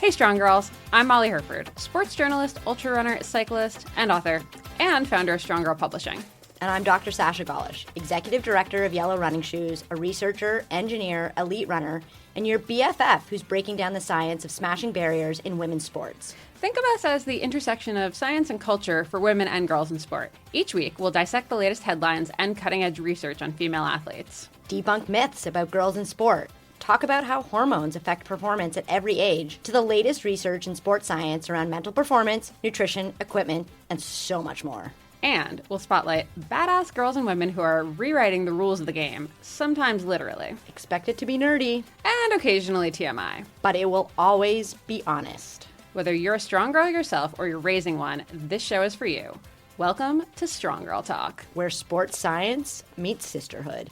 Hey, Strong Girls. I'm Molly Herford, sports journalist, ultra runner, cyclist, and author, and founder of Strong Girl Publishing. And I'm Dr. Sasha Golish, executive director of Yellow Running Shoes, a researcher, engineer, elite runner, and your BFF who's breaking down the science of smashing barriers in women's sports. Think of us as the intersection of science and culture for women and girls in sport. Each week, we'll dissect the latest headlines and cutting-edge research on female athletes. Debunk myths about girls in sport. Talk about how hormones affect performance at every age, to the latest research in sports science around mental performance, nutrition, equipment, and so much more. And we'll spotlight badass girls and women who are rewriting the rules of the game, sometimes literally. Expect it to be nerdy. And occasionally TMI. But it will always be honest. Whether you're a strong girl yourself or you're raising one, this show is for you. Welcome to Strong Girl Talk, where sports science meets sisterhood.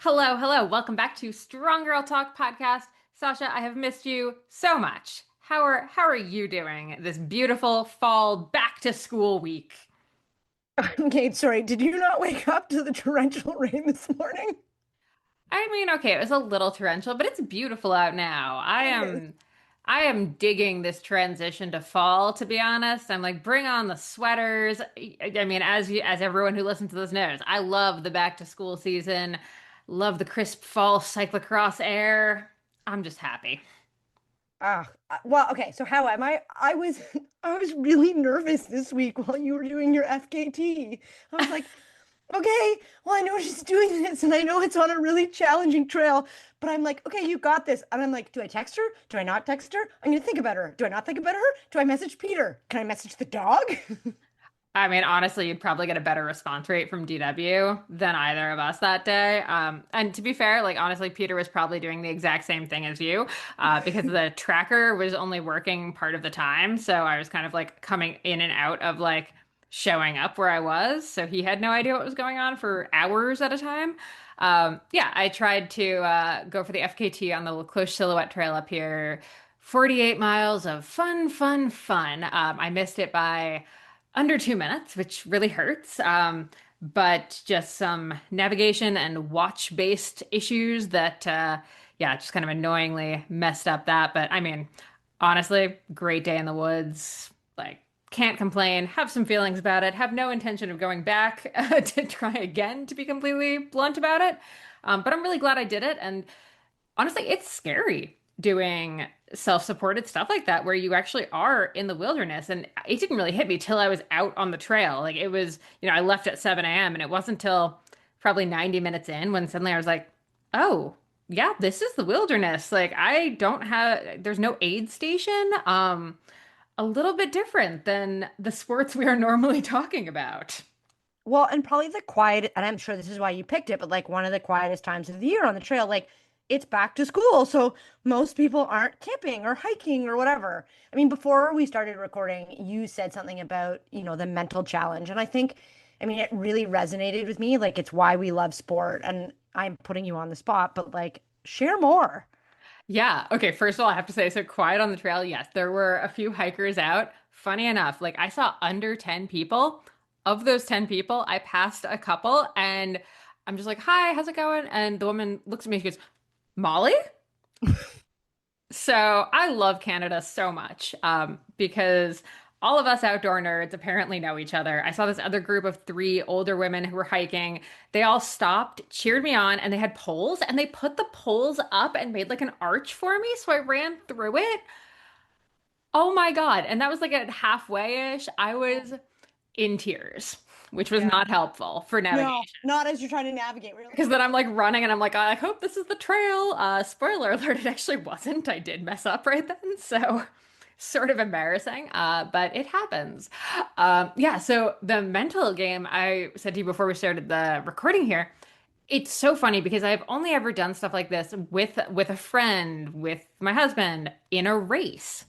Hello. Welcome back to Strong Girl Talk podcast. Sasha, I have missed you so much. How are you doing this beautiful fall back to school week? Okay, sorry. Did you not wake up to the torrential rain this morning? I mean, okay, it was a little torrential, but it's beautiful out now. I am digging this transition to fall, to be honest. I'm like, bring on the sweaters. I mean, as everyone who listens to this knows, I love the back to school season. Love the crisp fall cyclocross air. I'm just happy. Well, okay. So how am I? I was really nervous this week while you were doing your FKT. I was like, okay, well, I know she's doing this and I know it's on a really challenging trail, but I'm like, okay, you got this. And I'm like, do I text her? Do I not text her? I'm going to think about her. Do I not think about her? Do I message Peter? Can I message the dog? I mean, honestly, you'd probably get a better response rate from DW than either of us that day. And to be fair, like, honestly, Peter was probably doing the exact same thing as you, because the tracker was only working part of the time. So I was kind of like coming in and out of like showing up where I was. So he had no idea what was going on for hours at a time. I tried to go for the FKT on the La Cloche Silhouette Trail up here. 48 miles of fun. I missed it by under 2 minutes, which really hurts. But just some navigation and watch-based issues that, just kind of annoyingly messed up that. But I mean, honestly, great day in the woods. Like, can't complain. Have some feelings about it. Have no intention of going back to try again, to be completely blunt about it. But I'm really glad I did it. And honestly, it's scary doing self-supported stuff like that where you actually are in the wilderness, and it didn't really hit me till I was out on the trail. Like, it was, I left at 7 a.m. and it wasn't till probably 90 minutes in when suddenly I was like, oh yeah, this is the wilderness. Like, there's no aid station. A little bit different than the sports we are normally talking about. Well, and probably the quiet, and I'm sure this is why you picked it, but like one of the quietest times of the year on the trail. Like, it's back to school, so most people aren't camping or hiking or whatever. I mean, before we started recording, you said something about, the mental challenge. And I think, it really resonated with me. Like, it's why we love sport. And I'm putting you on the spot, but like, share more. Yeah. Okay. First of all, I have to say, so quiet on the trail. Yes, there were a few hikers out. Funny enough, like, I saw under 10 people. Of those 10 people, I passed a couple and I'm just like, hi, how's it going? And the woman looks at me, she goes, Molly? So I love Canada so much, because all of us outdoor nerds apparently know each other. I saw this other group of 3 older women who were hiking. They all stopped, cheered me on, and they had poles, and they put the poles up and made like an arch for me. So I ran through it. Oh my God. And that was like at halfway-ish. I was in tears, which was not helpful for navigation. No, not as you're trying to navigate. Because then I'm like running and I'm like, I hope this is the trail. Spoiler alert, it actually wasn't. I did mess up right then. So sort of embarrassing, but it happens. So the mental game, I said to you before we started the recording here, it's so funny because I've only ever done stuff like this with a friend, with my husband in a race.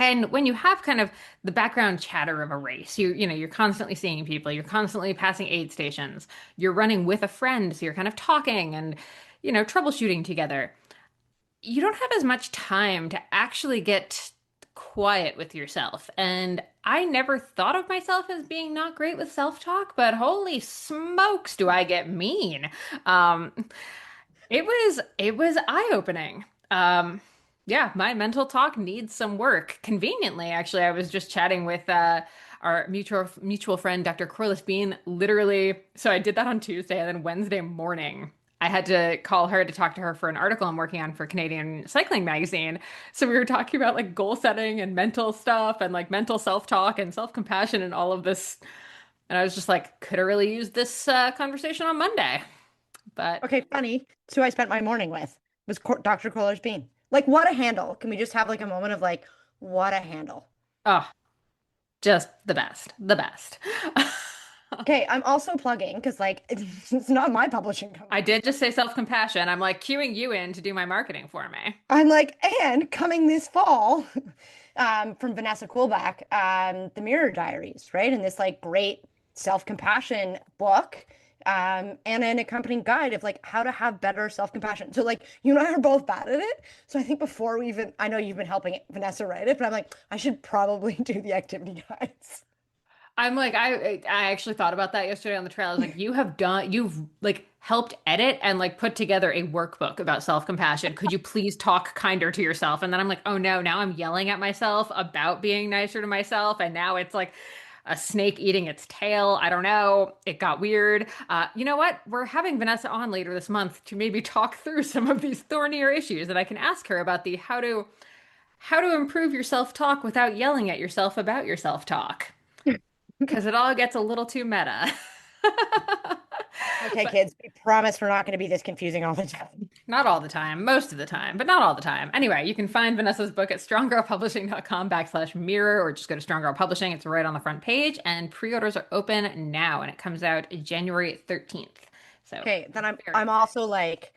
And when you have kind of the background chatter of a race, you're constantly seeing people, you're constantly passing aid stations, you're running with a friend, so you're kind of talking and, troubleshooting together. You don't have as much time to actually get quiet with yourself. And I never thought of myself as being not great with self-talk, but holy smokes, do I get mean. It was eye-opening. Yeah, my mental talk needs some work. Conveniently, actually, I was just chatting with our mutual friend, Dr. Corliss Bean. Literally, so I did that on Tuesday, and then Wednesday morning, I had to call her to talk to her for an article I'm working on for Canadian Cycling Magazine. So we were talking about like goal setting and mental stuff and like mental self-talk and self-compassion and all of this. And I was just like, could have really used this conversation on Monday, but Okay, funny. It's who I spent my morning with was Dr. Kohler's Bean. Like, what a handle. Can we just have like a moment of like, what a handle? oh, just the best, the best. Okay, I'm also plugging because like it's not my publishing I company. did just say self-compassion. I'm like queuing you in to do my marketing for me. I'm like, and coming this fall, from Vanessa Coolback, the Mirror Diaries, right? And this like great self-compassion book, and an accompanying guide of like how to have better self-compassion. So like you and I are both bad at it. So I think before we even, I know you've been helping Vanessa write it, but I'm like, I should probably do the activity guides. I'm like, I actually thought about that yesterday on the trail. I was like, you've like helped edit and like put together a workbook about self-compassion. Could you please talk kinder to yourself? And then I'm like, oh no, now I'm yelling at myself about being nicer to myself. And now it's like a snake eating its tail. I don't know. It got weird. You know what? We're having Vanessa on later this month to maybe talk through some of these thornier issues that I can ask her about the how to improve your self-talk without yelling at yourself about your self-talk. Because it all gets a little too meta. Okay, But kids, we promise we're not going to be this confusing all the time. not all the time, most of the time, but not all the time. Anyway, you can find Vanessa's book at stronggirlpublishing.com/mirror or just go to Strong Girl Publishing. It's right on the front page, and pre-orders are open now, and it comes out January 13th. So Okay, then very I'm excited. also like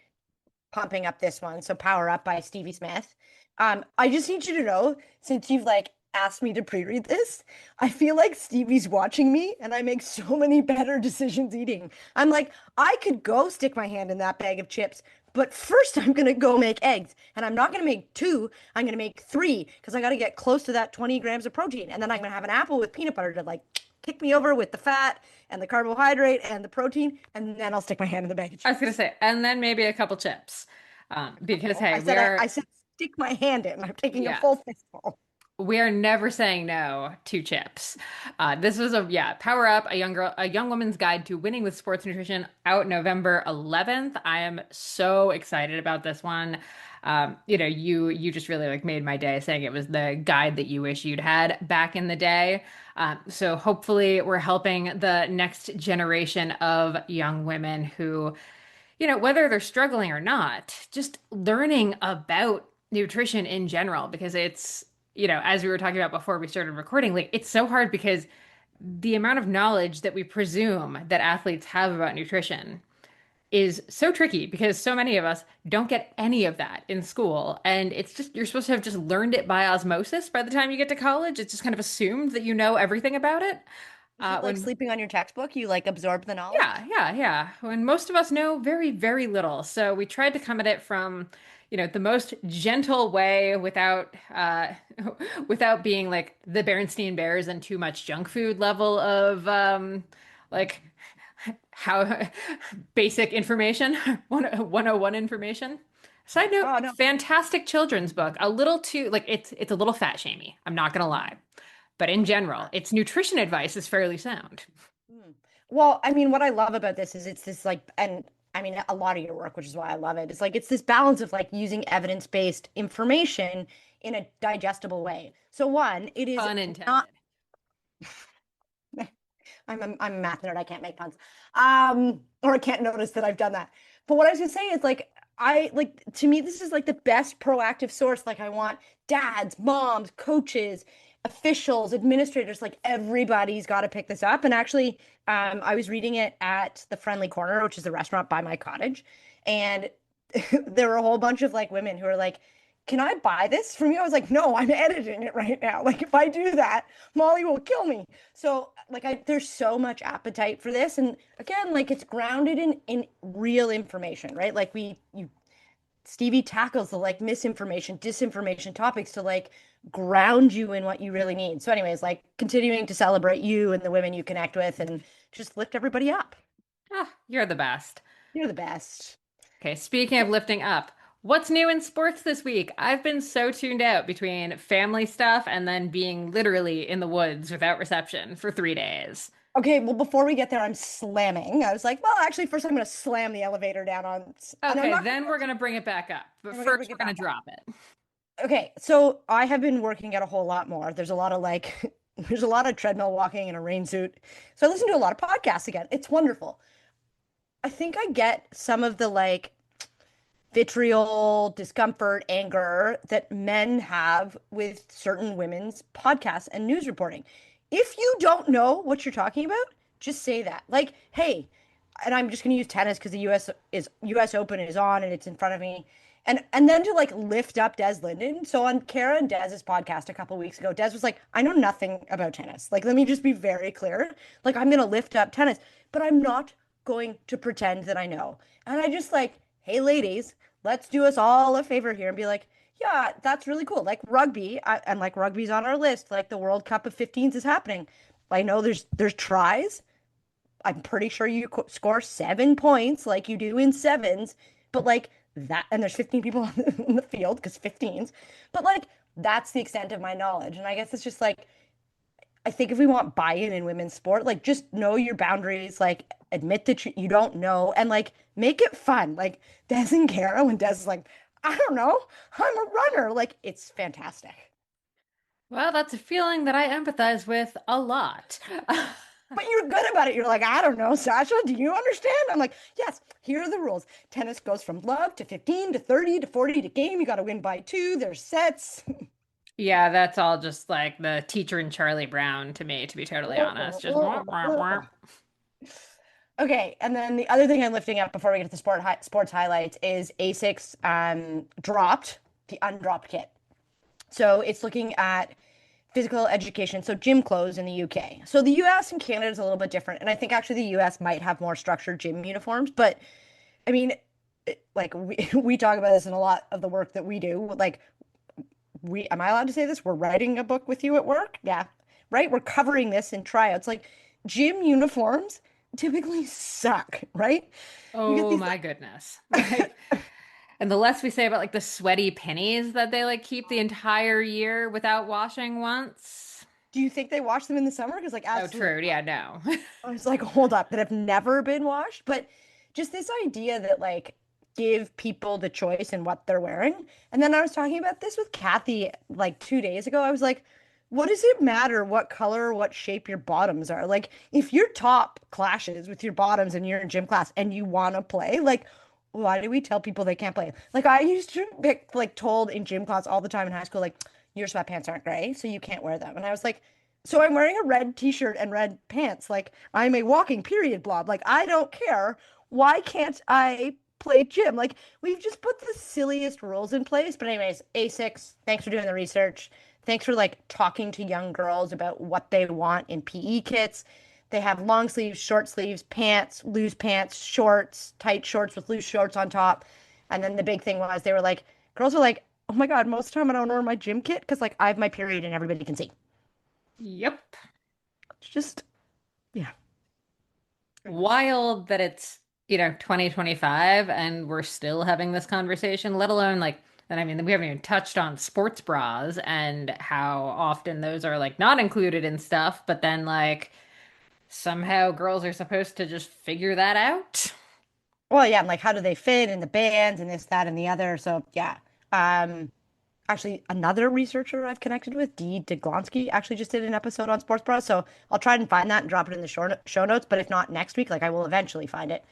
pumping up this one. So Power Up by Stevie Smith. I just need you to know, since you've like asked me to pre-read this, I feel like Stevie's watching me and I make so many better decisions eating. I'm like, I could go stick my hand in that bag of chips, but first I'm gonna go make eggs. And I'm not gonna make two, I'm gonna make three because I gotta get close to that 20 grams of protein. And then I'm gonna have an apple with peanut butter to like kick me over with the fat and the carbohydrate and the protein, and then I'll stick my hand in the bag of I was gonna chips. say, and then maybe a couple chips, because Oh, hey, we I are said stick my hand in. I'm taking a yeah. full fistful. We are never saying no to chips. This was Power Up, a young woman's guide to winning with sports nutrition, out November 11th. I am so excited about this one. You just really like made my day saying it was the guide that you wish you'd had back in the day. So hopefully we're helping the next generation of young women who, whether they're struggling or not, just learning about nutrition in general, because as we were talking about before we started recording, like it's so hard because the amount of knowledge that we presume that athletes have about nutrition is so tricky because so many of us don't get any of that in school. And it's just, you're supposed to have just learned it by osmosis by the time you get to college. It's just kind of assumed that you know everything about it. Is it like When sleeping on your textbook? You like absorb the Yeah, knowledge? yeah, yeah. When most of us know very, very little. So we tried to come at it from, the most gentle way without without being like the Berenstain Bears and too much junk food level of like how basic information, 101 information. Side note, Oh no. fantastic children's book. A little too like it's a little fat shamey. I'm not gonna lie. But in general, its nutrition advice is fairly sound. Hmm. Well, I mean, what I love about this is it's this like, and I mean, a lot of your work, which is why I love it, is like it's this balance of like using evidence-based information in a digestible way. So one, it is Pun not. intended. I'm a math nerd. I can't make puns. Or I can't notice that I've done that. But what I was gonna say is like I like to me this is like the best proactive source. Like I want dads, moms, coaches, officials, administrators, like everybody's got to pick this up. And actually, I was reading it at the Friendly Corner, which is a restaurant by my cottage, and there were a whole bunch of like women who are like, can I buy this from you? I was like, no, I'm editing it right now. Like, if I do that, Molly will kill me. So, like, there's so much appetite for this, and again, like, it's grounded in real information, right? Like, Stevie tackles the like misinformation, disinformation topics to like ground you in what you really need. So, anyways, like, continuing to celebrate you and the women you connect with, and just lift everybody up. Ah, you're the best. You're the best. Okay, speaking of lifting up, What's new in sports this week? I've been so tuned out between family stuff and then being literally in the woods without reception for 3 days. Okay, well, before we get there, I'm slamming. I was like, well, actually, first I'm going to slam the elevator down on, and I'm Okay, not then going we're gonna bring it back up. But to, we're going to first, bring it we're gonna back up. drop it. Okay, so I have been working out a whole lot more. There's a lot of like, there's a lot of treadmill walking in a rain suit. So I listen to a lot of podcasts again. It's wonderful. I think I get some of the like vitriol, discomfort, anger that men have with certain women's podcasts and news reporting. If you don't know what you're talking about, just say that. Like, hey, and I'm just going to use tennis because the US Open is on and it's in front of me. And then to like lift up Des Linden. So on Kara and Dez's podcast a couple of weeks ago, Des was like, I know nothing about tennis. Like, let me just be very clear. Like, I'm going to lift up tennis, but I'm not going to pretend that I know. And I just like, hey, ladies, let's do us all a favor here and be like, yeah, that's really cool. Like rugby, and like rugby's on our list. Like the World Cup of 15s is happening. I know there's tries. I'm pretty sure you score 7 points like you do in sevens, but like that, and there's 15 people on the field because 15s, but like that's the extent of my knowledge. And I guess it's just like I think if we want buy-in in women's sport, like just know your boundaries, like admit that you don't know, and like make it fun. Like Des and Kara, when Des is like, I don't know, I'm a runner. Like it's fantastic. Well, that's a feeling that I empathize with a lot. But you're good about it. You're like, I don't know, Sasha, do you understand? I'm like, yes, here are the rules. Tennis goes from love to 15 to 30 to 40 to game. You got to win by two. There's sets. Yeah, that's all just like the teacher in Charlie Brown to me, to be totally honest. Just wah, wah, wah. Okay, and then the other thing I'm lifting up before we get to the sports highlights is ASICS dropped the undropped kit. So it's looking at physical education, so gym clothes in the UK. So the US and Canada is a little bit different, and I think actually the US might have more structured gym uniforms, but I mean, like we talk about this in a lot of the work that we do. Like we, am I allowed to say this? We're writing a book with you at work? Yeah, right? We're covering this in tryouts. Like gym uniforms typically suck, right? You get Oh these my goodness. Like, and the less we say about like the sweaty pennies that they like keep the entire year without washing once. do you think they wash them in the summer? Because like Oh, absolutely true. not. Yeah, no. I was like, hold up, that have never been washed. But just this idea that like give people the choice in what they're wearing. And then I was talking about this with Kathy like 2 days ago. I was like, what does it matter what color, what shape your bottoms are? Like, if your top clashes with your bottoms and you're in gym class and you want to play, like, why do we tell people they can't play? Like, I used to be like told in gym class all the time in high school, like, your sweatpants aren't gray, so you can't wear them. And I was like, so I'm wearing a red t-shirt and red pants. Like, I'm a walking period blob. Like, I don't care. Why can't I play gym? Like, we've just put the silliest rules in place. But anyways, A6, thanks for doing the research. Thanks for like talking to young girls about what they want in PE kits. They have long sleeves, short sleeves, pants, loose pants, shorts, tight shorts with loose shorts on top. And then the big thing was they were like, girls are like, oh my God, most of the time I don't wear my gym kit because like I have my period and everybody can see. Yep. It's just, yeah. Wild that it's, 2025 and we're still having this conversation, let alone like, and I mean, we haven't even touched on sports bras and how often those are like not included in stuff, but then like somehow girls are supposed to just figure that out. Well, yeah, and like how do they fit in the bands and this, that, and the other. So yeah. Um, Actually, another researcher I've connected with, Dee Deglonsky, actually just did an episode on sports bras. So I'll try and find that and drop it in the show notes. But if not next week, like I will eventually find it.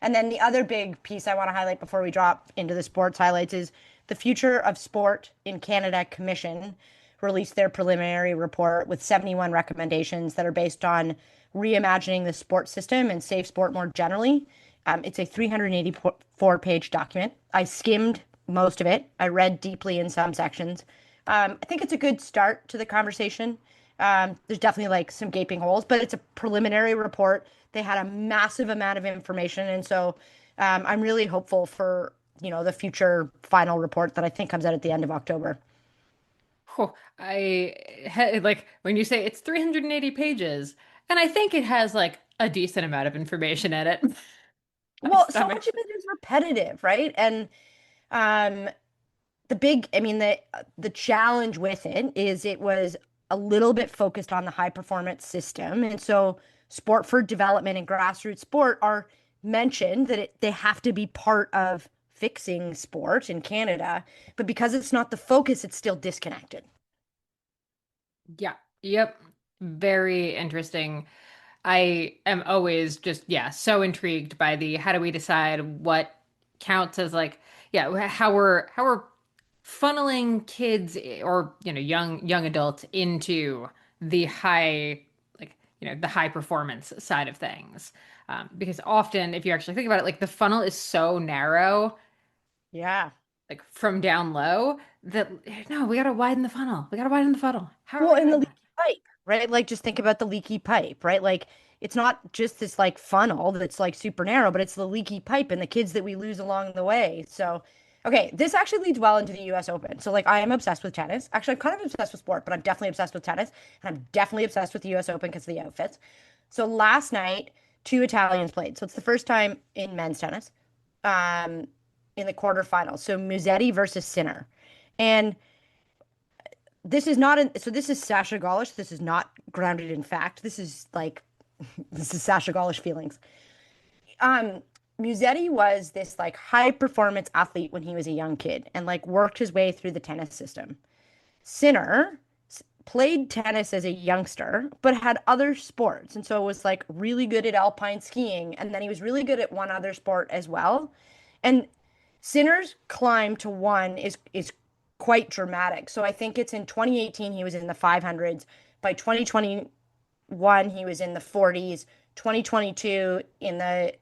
And then the other big piece I want to highlight before we drop into the sports highlights is the Future of Sport in Canada Commission released their preliminary report with 71 recommendations that are based on reimagining the sports system and safe sport more generally. It's a 384-page document. I skimmed most of it. I read deeply in some sections. I think it's a good start to the conversation. There's definitely like some gaping holes, but it's a preliminary report. They had a massive amount of information, and so I'm really hopeful for the future final report that I think comes out at the end of October. Whew. Like when you say it's 380 pages, and I think it has like a decent amount of information in it. My Well, so stomach. much of it is repetitive, right? And Um, the challenge with it is it was a little bit focused on the high performance system. And so sport for development and grassroots sport are mentioned that they have to be part of fixing sport in Canada, but because it's not the focus, it's still disconnected. Yeah. Yep. Very interesting. I am always just, yeah, so intrigued by the how do we decide what counts as like, yeah, how we're funneling kids or, young adults into the high, like, the high performance side of things. Because often, if you actually think about it, like the funnel is so narrow, Yeah. like from down low, that no, we gotta widen the funnel. We gotta widen the funnel. How are Well, we in the doing leaky that? pipe, right? Like just think about the leaky pipe, right? Like it's not just this like funnel that's like super narrow, but it's the leaky pipe and the kids that we lose along the way. So, okay, this actually leads well into the US Open. So like I am obsessed with tennis. Actually, I'm kind of obsessed with sport, but I'm definitely obsessed with tennis. And I'm definitely obsessed with the US Open because of the outfits. So last night, two Italians played. So it's the first time in men's tennis, um, in the quarterfinals. So Musetti versus Sinner. And this is Sasha Golish. This is not grounded in fact. This is like this is Sasha Golish feelings. Um, Musetti was this like high performance athlete when he was a young kid and like worked his way through the tennis system. Sinner played tennis as a youngster, but had other sports. And so was like really good at alpine skiing. And then he was really good at one other sport as well. And Sinner's climb to one is quite dramatic. So I think it's in 2018 he was in the 500s. By 2021 he was in the 40s. 2022 in the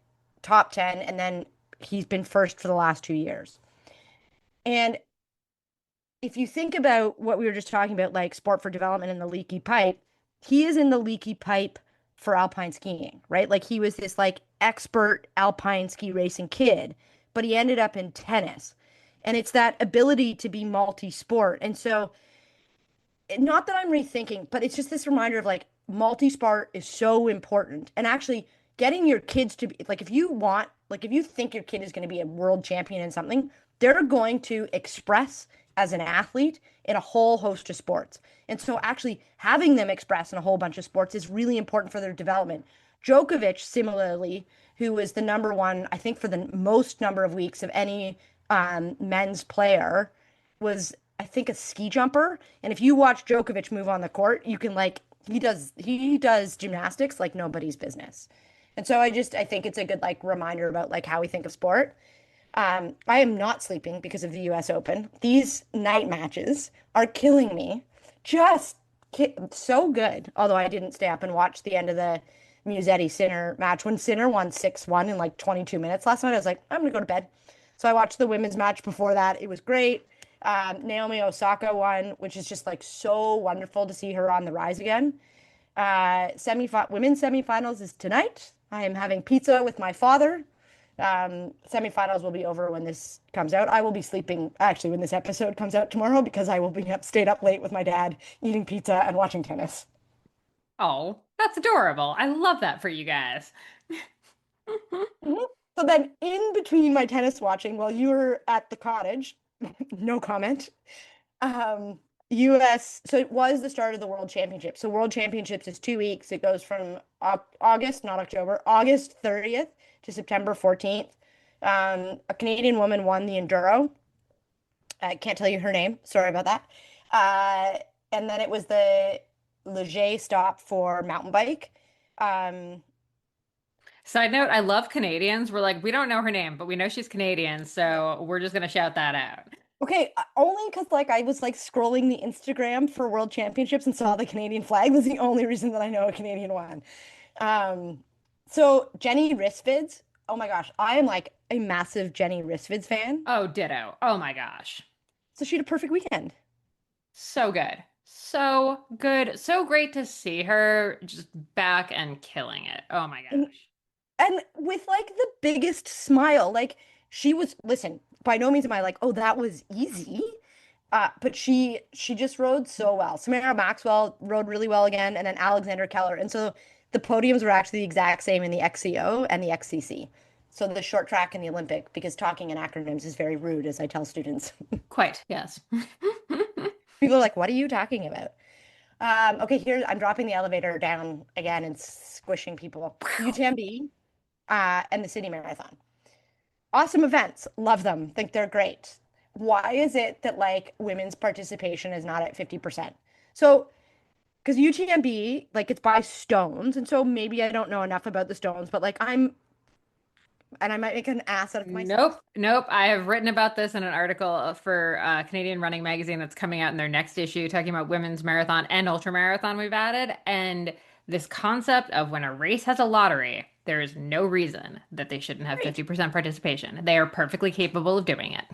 top 10, and then he's been first for the last 2 years. And if you think about what we were just talking about, like sport for development in the leaky pipe, he is in the leaky pipe for alpine skiing, right? Like he was this like expert alpine ski racing kid, but he ended up in tennis. And it's that ability to be multi-sport. And so not that I'm rethinking, but it's just this reminder of like multi-sport is so important. And actually getting your kids to be like if you want, like if you think your kid is going to be a world champion in something, they're going to express as an athlete in a whole host of sports. And so actually having them express in a whole bunch of sports is really important for their development. Djokovic, similarly, who was the number one, I think, for the most number of weeks of any men's player, was I think a ski jumper. And if you watch Djokovic move on the court, you can like he does gymnastics like nobody's business. And so I think it's a good like reminder about like how we think of sport. I am not sleeping because of the US Open. These night matches are killing me. Just so good. Although I didn't stay up and watch the end of the Musetti Sinner match. When Sinner won 6-1 in like 22 minutes last night, I was like, I'm gonna go to bed. So I watched the women's match before that. It was great. Naomi Osaka won, which is just like so wonderful to see her on the rise again. Women's semifinals is tonight. I am having pizza with my father. Semifinals will be over when this comes out. I will be sleeping actually when this episode comes out tomorrow because I will be stayed up late with my dad eating pizza and watching tennis. Oh, that's adorable. I love that for you guys. Mhm. So then, in between my tennis watching, while you were at the cottage, no comment. Um, US, so it was the start of the World Championship. So World Championships is 2 weeks. It goes from August, not October, August 30th to September 14th. A Canadian woman won the Enduro. I can't tell you her name. Sorry about that. Uh, and then it was the Leger stop for mountain bike. Um, Side note, I love Canadians. We're like, we don't know her name, but we know she's Canadian, so we're just gonna shout that out. Okay, only because like I was like scrolling the Instagram for World Championships and saw the Canadian flag was the only reason that I know a Canadian won. Um, so Jenny Risvids, oh my gosh, I am like a massive Jenny Risvids fan. Oh, ditto. Oh my gosh. So she had a perfect weekend. So good. So good. So great to see her just back and killing it. Oh my And gosh. and with like the biggest smile, like she was, listen, by no means am I like, oh, that was easy. But she just rode so well. Samara Maxwell rode really well again, and then Alexander Keller. And so the podiums were actually the exact same in the XCO and the XCC. So the short track and the Olympic, because talking in acronyms is very rude, as I tell students. Quite, yes. People are like, "What are you talking about?" Okay, here I'm dropping the elevator down again and squishing people. UTMB and the City Marathon. Awesome events. Love them. Think they're great. Why is it that like women's participation is not at 50%? So, because UTMB, like it's by stones. And so maybe I don't know enough about the stones, but like and I might make an ass out of Nope, myself. nope. I have written about this in an article for Canadian Running Magazine that's coming out in their next issue, talking about women's marathon and ultra marathon we've added. And this concept of when a race has a lottery, there is no reason that they shouldn't have Great. 50% participation. They are perfectly capable of doing it.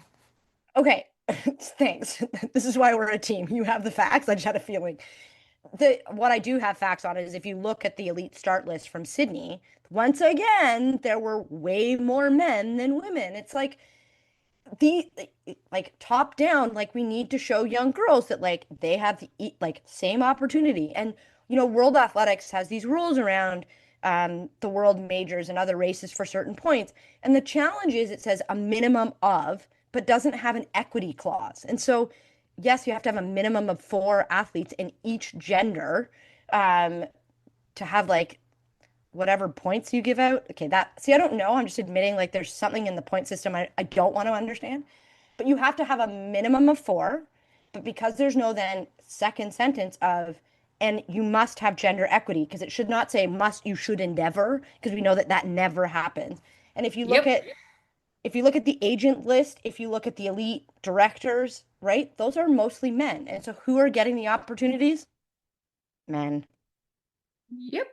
Okay. Thanks. This is why we're a team. You have the facts. I just had a feeling. What I do have facts on is if you look at the elite start list from Sydney, once again, there were way more men than women. It's the like top down, like we need to show young girls that like they have the like same opportunity. And World Athletics has these rules around the world majors and other races for certain points. And the challenge is it says a minimum of, but doesn't have an equity clause. And so, yes, you have to have a minimum of four athletes in each gender um, to have like whatever points you give out. Okay, see, I don't know. I'm just admitting like there's something in the point system I don't want to understand. But you have to have a minimum of four. But because there's no then second sentence of, and you must have gender equity, because it should not say must, you should endeavor, because we know that that never happens. And Yep. if you look at the agent list, if you look at the elite directors, right, those are mostly men. And so who are getting the opportunities? Men. Yep.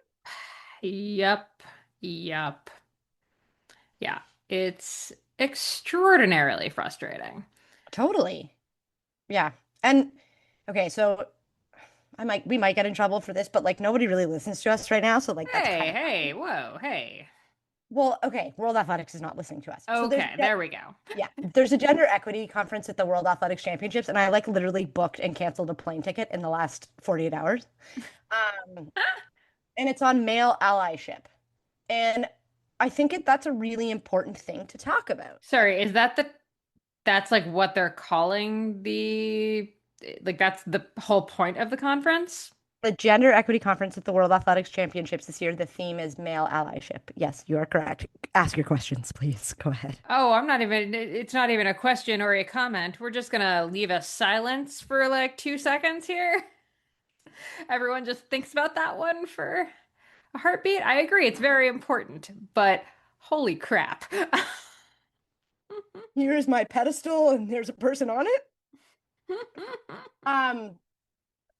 Yep. Yep. Yeah. It's extraordinarily frustrating. Totally. Yeah. And okay, so we might get in trouble for this, but like nobody really listens to us right now, so like that's kind Hey, of hey, happy. whoa, hey. Well, okay, World Athletics is not listening to us. So Okay, there we go. yeah, there's a gender equity conference at the World Athletics Championships, and I like literally booked and canceled a plane ticket in the last 48 hours. Um, and it's on male allyship. And I think that's a really important thing to talk about. Sorry, is that that's like what they're calling like that's the whole point of the conference? The Gender Equity Conference at the World Athletics Championships this year, the theme is male allyship. Yes, you are correct. Ask your questions, please. Go ahead. Oh, it's not even a question or a comment. We're just gonna leave a silence for like 2 seconds here. Everyone just thinks about that one for a heartbeat. I agree, it's very important, but holy crap. Here's my pedestal, and there's a person on it. Um,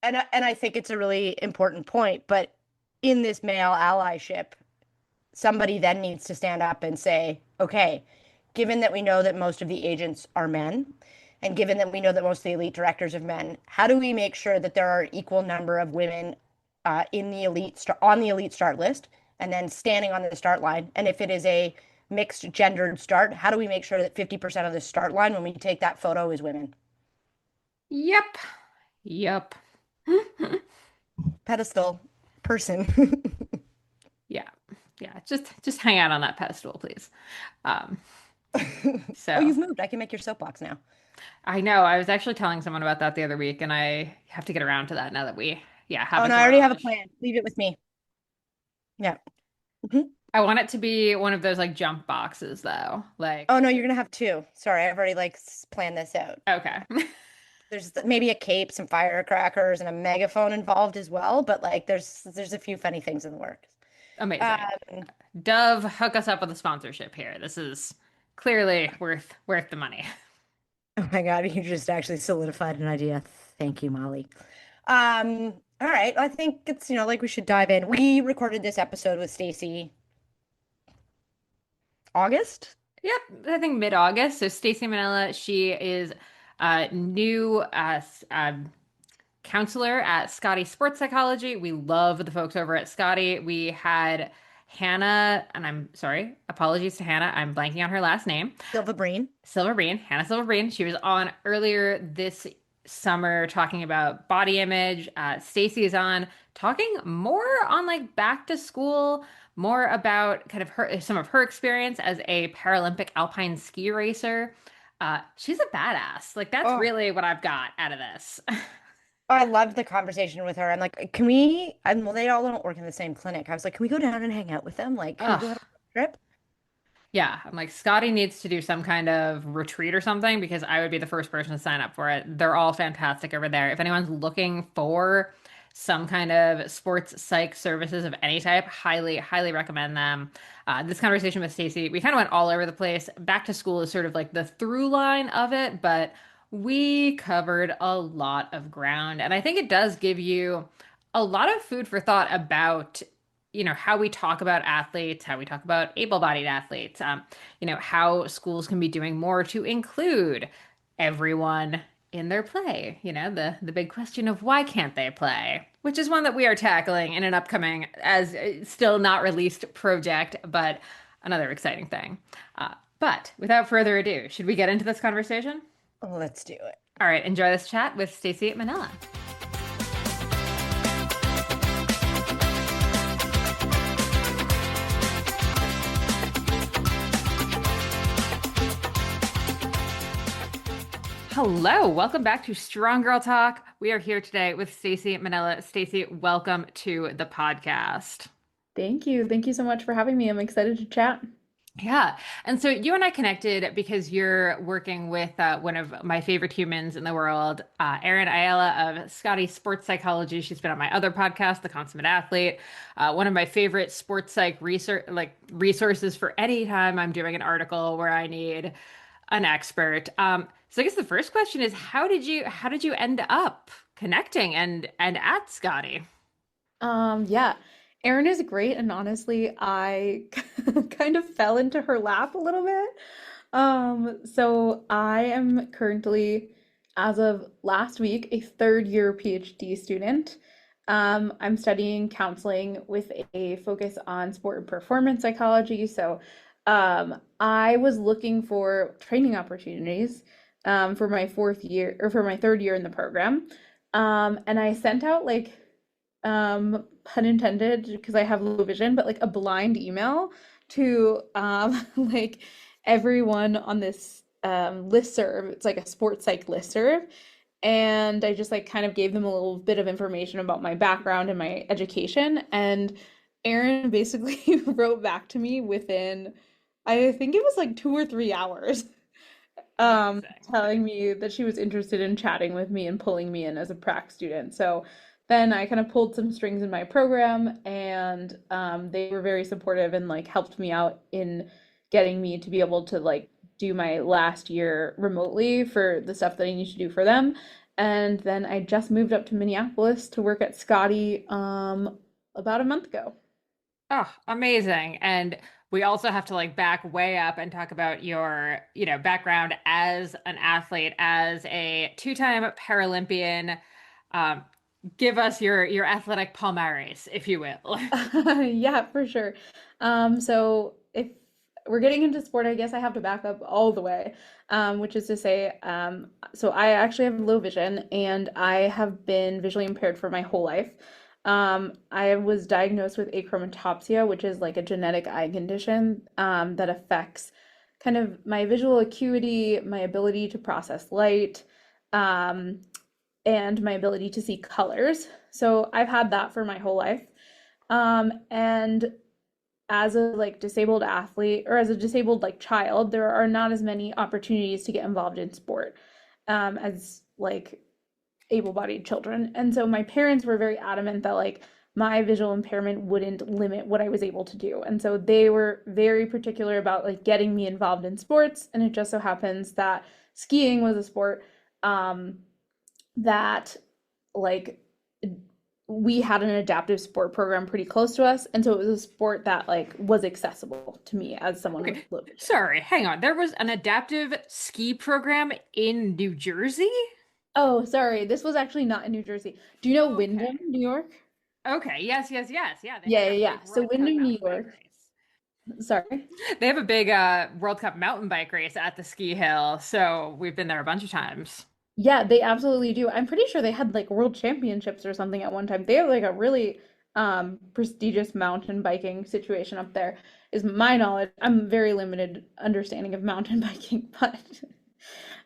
and I think it's a really important point, but in this male allyship, somebody then needs to stand up and say, okay, given that we know that most of the agents are men, and given that we know that most of the elite directors are men, how do we make sure that there are equal number of women in the on the elite start list, and then standing on the start line? And if it is a mixed gendered start, how do we make sure that 50% of the start line when we take that photo is women? Yep. Yep. Pedestal person. Yeah. Yeah. Just hang out on that pedestal, please. Um, Oh, so you've moved. I can make your soapbox now. I know I was actually telling someone about that the other week, and I have to get around to that now that yeah, have Oh, a no, I already have a garage. plan. Leave it with me. Yeah. Mhm. I want it to be one of those like jump boxes though. Oh no, you're gonna have two. Sorry, I've already like planned this out. Okay. There's maybe a cape, some firecrackers, and a megaphone involved as well, but like there's a few funny things in the works. Amazing. Um, Dove, hook us up with a sponsorship here. This is clearly worth the money. oh my God, you just actually solidified an idea. Thank you, Molly. All right, I think it's like we should dive in. We recorded this episode with Stacy August. Yep, I think mid-August. So Staci Manella, she is a new counselor at Skadi Sports Psychology. We love the folks over at Skadi. We had Hannah, and I'm sorry, apologies to Hannah. I'm blanking on her last name. Silva Breen. Silverbreen, Hannah Silverbreen. She was on earlier this. Summer talking about body image. Stacy is on talking more on like back to school, more about kind of her some of her experience as a Paralympic alpine ski racer. She's a badass. Like that's Oh, really what I've got out of this. I loved the conversation with her. I'm like, can we? And well, they all don't work in the same clinic. I was like, can we go down and hang out with them? Like, can we Ugh. go have a trip? Yeah, I'm like, Scotty needs to do some kind of retreat or something because I would be the first person to sign up for it. They're all fantastic over there. If anyone's looking for some kind of sports psych services of any type, highly, highly recommend them. This conversation with Stacey, we kind of went all over the place. Back to school is sort of like the through line of it, but we covered a lot of ground. And I think it does give you a lot of food for thought about how we talk about athletes, how we talk about able-bodied athletes, how schools can be doing more to include everyone in their play. The big question of why can't they play, which is one that we are tackling in an upcoming, as still not released project, but another exciting thing. But without further ado, should we get into this conversation? Oh, let's do it. All right, enjoy this chat with Staci Manella. Hello, welcome back to Strong Girl Talk. We are here today with Staci Manella. Staci, welcome to the podcast. Thank you. Thank you so much for having me. I'm excited to chat. Yeah. And so you and I connected because you're working with one of my favorite humans in the world, Erin Ayala of Skadi Sports Psychology. She's been on my other podcast, The Consummate Athlete. One of my favorite sports psych research resources for any time I'm doing an article where I need an expert. So I guess the first question is how did you end up connecting and at Skadi? Yeah, Erin is great, and honestly, I kind of fell into her lap a little bit. So I am currently, as of last week, a third year PhD student. I'm studying counseling with a focus on sport and performance psychology. So, I was looking for training opportunities, for my fourth year or for my third year in the program. And I sent out like pun intended because I have low vision, but like a blind email to like everyone on this listserv. It's like a sports psych listserv. And I just like kind of gave them a little bit of information about my background and my education. And Erin basically wrote back to me within, I think it was like 2 or 3 hours, Amazing. telling me that she was interested in chatting with me and pulling me in as a prac student. So then I kind of pulled some strings in my program, and they were very supportive and like helped me out in getting me to be able to like do my last year remotely for the stuff that I need to do for them. And then I just moved up to Minneapolis to work at Scotty about a month ago. Oh, amazing. And we also have to like back way up and talk about your, background as an athlete, as a two-time Paralympian. Um, Give us your athletic palmares, if you will. Yeah, for sure. So if we're getting into sport, I guess I have to back up all the way, which is to say, so I actually have low vision and I have been visually impaired for my whole life. I was diagnosed with achromatopsia, which is like a genetic eye condition, that affects kind of my visual acuity, my ability to process light, um, and my ability to see colors. So I've had that for my whole life. And as a like disabled athlete or as a disabled like child, there are not as many opportunities to get involved in sport, as like able-bodied children. And so my parents were very adamant that like my visual impairment wouldn't limit what I was able to do. And so they were very particular about like getting me involved in sports. And it just so happens that skiing was a sport, um, that like we had an adaptive sport program pretty close to us, and so it was a sport that like was accessible to me as someone with Okay, low vision. sorry, hang on. There was an adaptive ski program in New Jersey? Oh, sorry, this was actually not in New Jersey. Do you know Okay. Wyndham, New York? Okay, yes, yes, yes. Yeah, they have Yeah, yeah, a yeah. big So World Cup Wyndham, New mountain bike York. race. Sorry. They have a big World Cup mountain bike race at the ski hill, so we've been there a bunch of times. Yeah, they absolutely do. I'm pretty sure they had like world championships or something at one time. They have like a really prestigious mountain biking situation up there, is my knowledge. I'm very limited understanding of mountain biking, but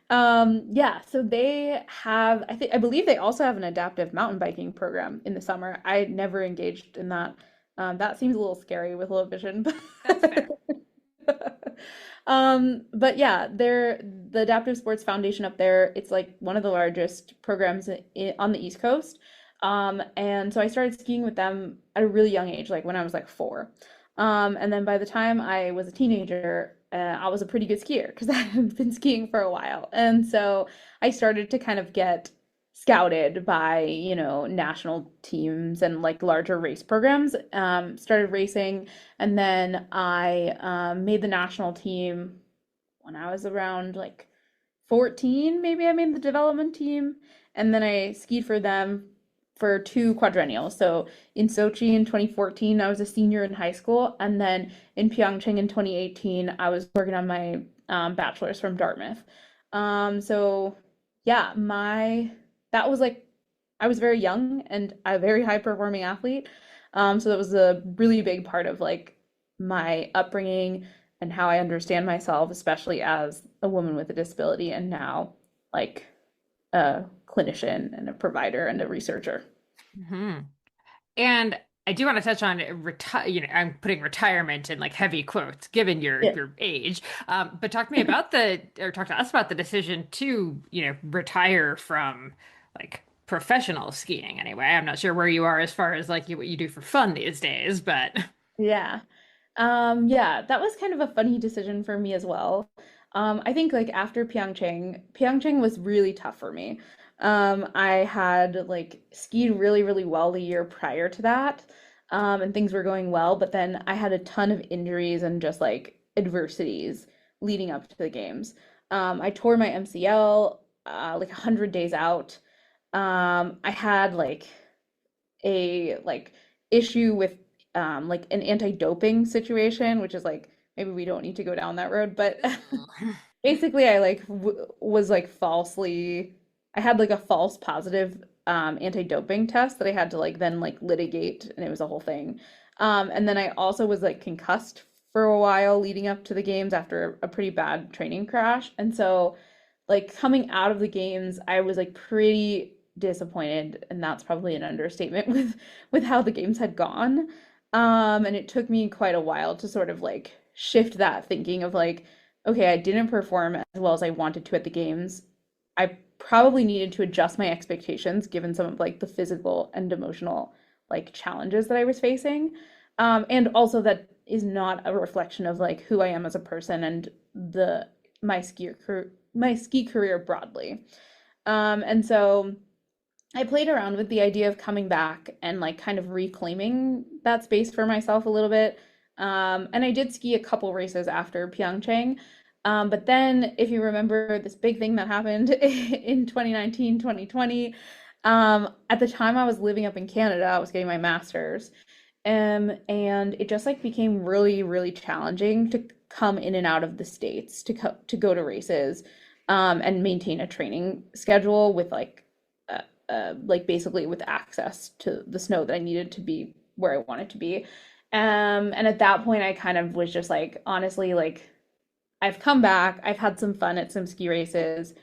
yeah, so they have, I believe they also have an adaptive mountain biking program in the summer. I never engaged in that. That seems a little scary with low vision, That's fair. but yeah, they're the Adaptive Sports Foundation up there. It's like one of the largest programs on the East Coast. And so I started skiing with them at a really young age, like when I was like 4. And then by the time I was a teenager, I was a pretty good skier because I had been skiing for a while. And so I started to kind of get scouted by, national teams and like larger race programs. Started racing, and then I made the national team when I was around like 14, maybe I made the development team. And then I skied for them for 2 quadrennials. So in Sochi in 2014, I was a senior in high school. And then in Pyeongchang in 2018, I was working on my bachelor's from Dartmouth. So yeah, that was like, I was very young and a very high performing athlete. So that was a really big part of like my upbringing and how I understand myself, especially as a woman with a disability and now like a clinician and a provider and a researcher. Hmm. And I do want to touch on I'm putting retirement in like heavy quotes given Yeah. your age. But talk to us about the decision to, retire from like professional skiing anyway. I'm not sure where you are as far as like what you do for fun these days, but Yeah. Yeah, that was kind of a funny decision for me as well. I think like after Pyeongchang was really tough for me. I had like skied really, really well the year prior to that, and things were going well, but then I had a ton of injuries and just like adversities leading up to the games. I tore my MCL like 100 days out. I had like a like issue with like an anti-doping situation, which is like maybe we don't need to go down that road, but basically I like w was like I had like a false positive anti-doping test that I had to like then like litigate, and it was a whole thing. And then I also was like concussed for a while leading up to the games after a pretty bad training crash. And so like coming out of the games, I was like pretty disappointed, and that's probably an understatement with how the games had gone. And it took me quite a while to sort of like shift that thinking of like, okay, I didn't perform as well as I wanted to at the games. I probably needed to adjust my expectations given some of like the physical and emotional like challenges that I was facing. And also that is not a reflection of like who I am as a person and the my ski career broadly. And so I played around with the idea of coming back and like kind of reclaiming that space for myself a little bit. And I did ski a couple races after Pyeongchang. But then, if you remember this big thing that happened in 2019, 2020, at the time I was living up in Canada, I was getting my master's. And it just like became really, really challenging to come in and out of the States to go to races, and maintain a training schedule with like basically with access to the snow that I needed to be where I wanted to be. And at that point, I kind of was just like, honestly, like I've come back, I've had some fun at some ski races.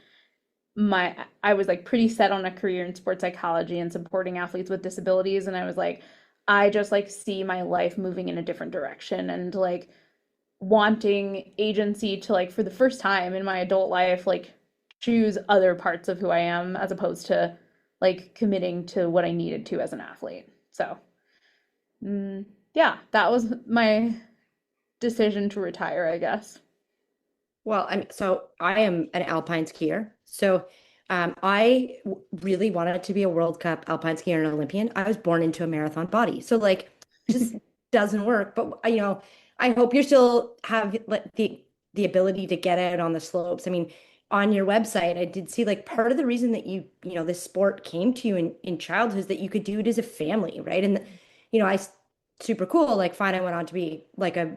I was like pretty set on a career in sports psychology and supporting athletes with disabilities, and I was like, I just like see my life moving in a different direction and like wanting agency to like for the first time in my adult life like choose other parts of who I am as opposed to like committing to what I needed to as an athlete. So, yeah, that was my decision to retire, I guess. Well, I am an alpine skier. So really wanted to be a World Cup alpine skier and Olympian. I was born into a marathon body. So like just doesn't work. But I hope you still have like the ability to get out on the slopes. I mean, on your website, I did see like part of the reason that this sport came to you in childhood is that you could do it as a family, right? And super cool. Like fine, I went on to be like a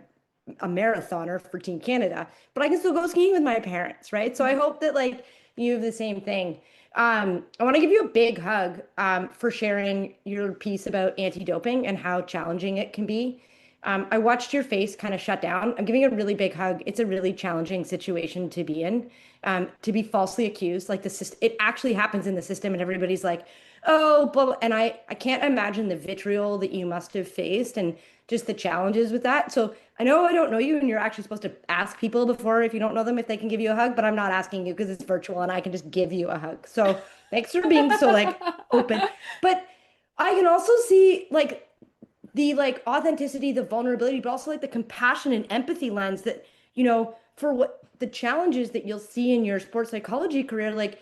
marathoner for Team Canada, but I can still go skiing with my parents, right? So I hope that like you have the same thing. I want to give you a big hug for sharing your piece about anti-doping and how challenging it can be. I watched your face kind of shut down. I'm giving you a really big hug. It's a really challenging situation to be in, to be falsely accused. Like the system, it actually happens in the system, and everybody's like, "Oh, blah, blah." And I can't imagine the vitriol that you must have faced and just the challenges with that. So I know I don't know you, and you're actually supposed to ask people before if you don't know them if they can give you a hug, but I'm not asking you because it's virtual and I can just give you a hug. So thanks for being so like open. But I can also see like the like authenticity, the vulnerability, but also like the compassion and empathy lens that, for what the challenges that you'll see in your sports psychology career, like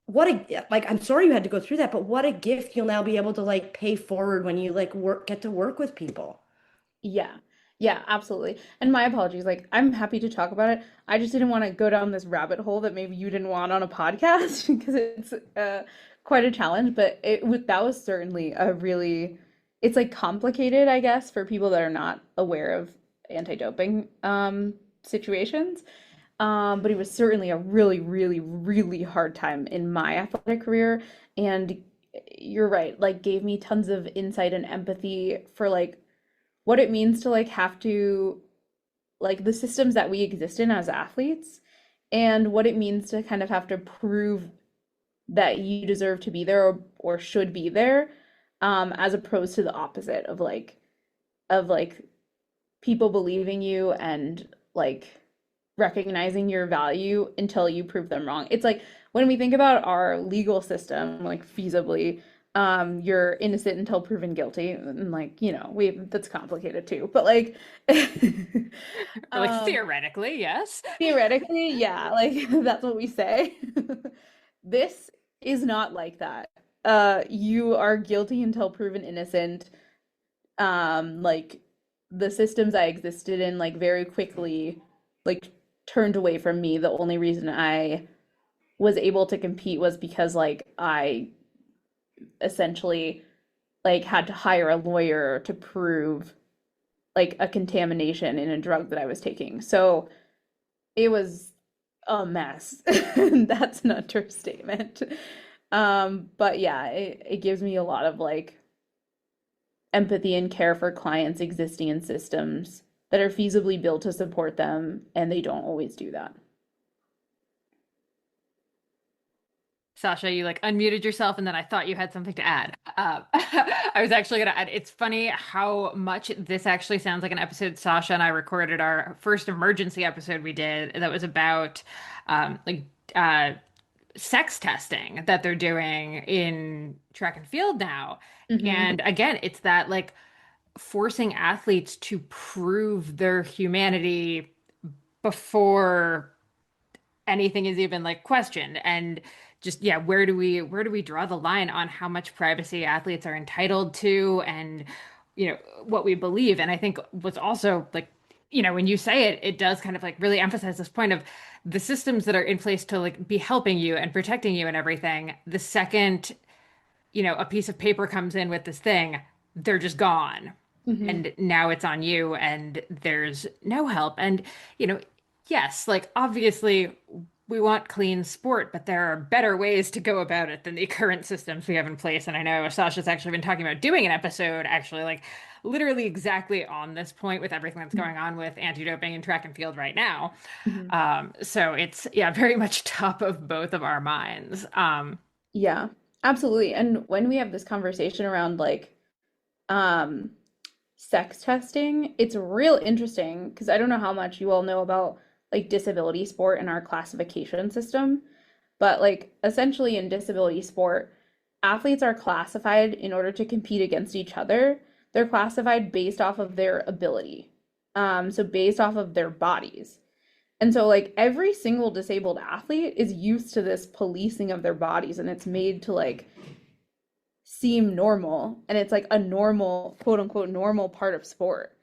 what a like I'm sorry you had to go through that, but what a gift you'll now be able to like pay forward when you like get to work with people. Yeah. Yeah, absolutely. And my apologies. Like, I'm happy to talk about it. I just didn't want to go down this rabbit hole that maybe you didn't want on a podcast because it's quite a challenge. But that was certainly a really, it's like complicated, I guess, for people that are not aware of anti-doping situations. But it was certainly a really, really, really hard time in my athletic career. And you're right, like, gave me tons of insight and empathy for like what it means to like have to like the systems that we exist in as athletes and what it means to kind of have to prove that you deserve to be there or should be there, as opposed to the opposite of like people believing you and like recognizing your value until you prove them wrong. It's like when we think about our legal system, like feasibly, you're innocent until proven guilty. And like, we that's complicated too. But like Or like um theoretically, yes. theoretically, yeah, like that's what we say. This is not like that. You are guilty until proven innocent. Like the systems I existed in like very quickly like turned away from me. The only reason I was able to compete was because like I essentially like had to hire a lawyer to prove like a contamination in a drug that I was taking. So it was a mess. That's an understatement. But yeah, it gives me a lot of like empathy and care for clients existing in systems that are feasibly built to support them, and they don't always do that. Sasha, you like unmuted yourself, and then I thought you had something to add. I was actually going to add, it's funny how much this actually sounds like an episode Sasha and I recorded our first emergency episode we did that was about like sex testing that they're doing in track and field now. Hmm. And again, it's that like forcing athletes to prove their humanity before anything is even like questioned. And just yeah, where do we draw the line on how much privacy athletes are entitled to and what we believe. And I think what's also like when you say it, it does kind of like really emphasize this point of the systems that are in place to like be helping you and protecting you and everything. The second a piece of paper comes in with this thing, they're just gone. Hmm. And now it's on you and there's no help. And, you know, yes, like obviously we want clean sport, but there are better ways to go about it than the current systems we have in place. And I know Sasha's actually been talking about doing an episode, actually, like literally exactly on this point with everything that's going on with anti-doping and track and field right now. Hmm. So it's, yeah, very much top of both of our minds. Yeah, absolutely. And when we have this conversation around like um sex testing, it's real interesting because I don't know how much you all know about like disability sport and our classification system, but like essentially in disability sport, athletes are classified in order to compete against each other. They're classified based off of their ability. So based off of their bodies. And so, like, every single disabled athlete is used to this policing of their bodies, and it's made to, like, seem normal. And it's like a normal, quote unquote, normal part of sport,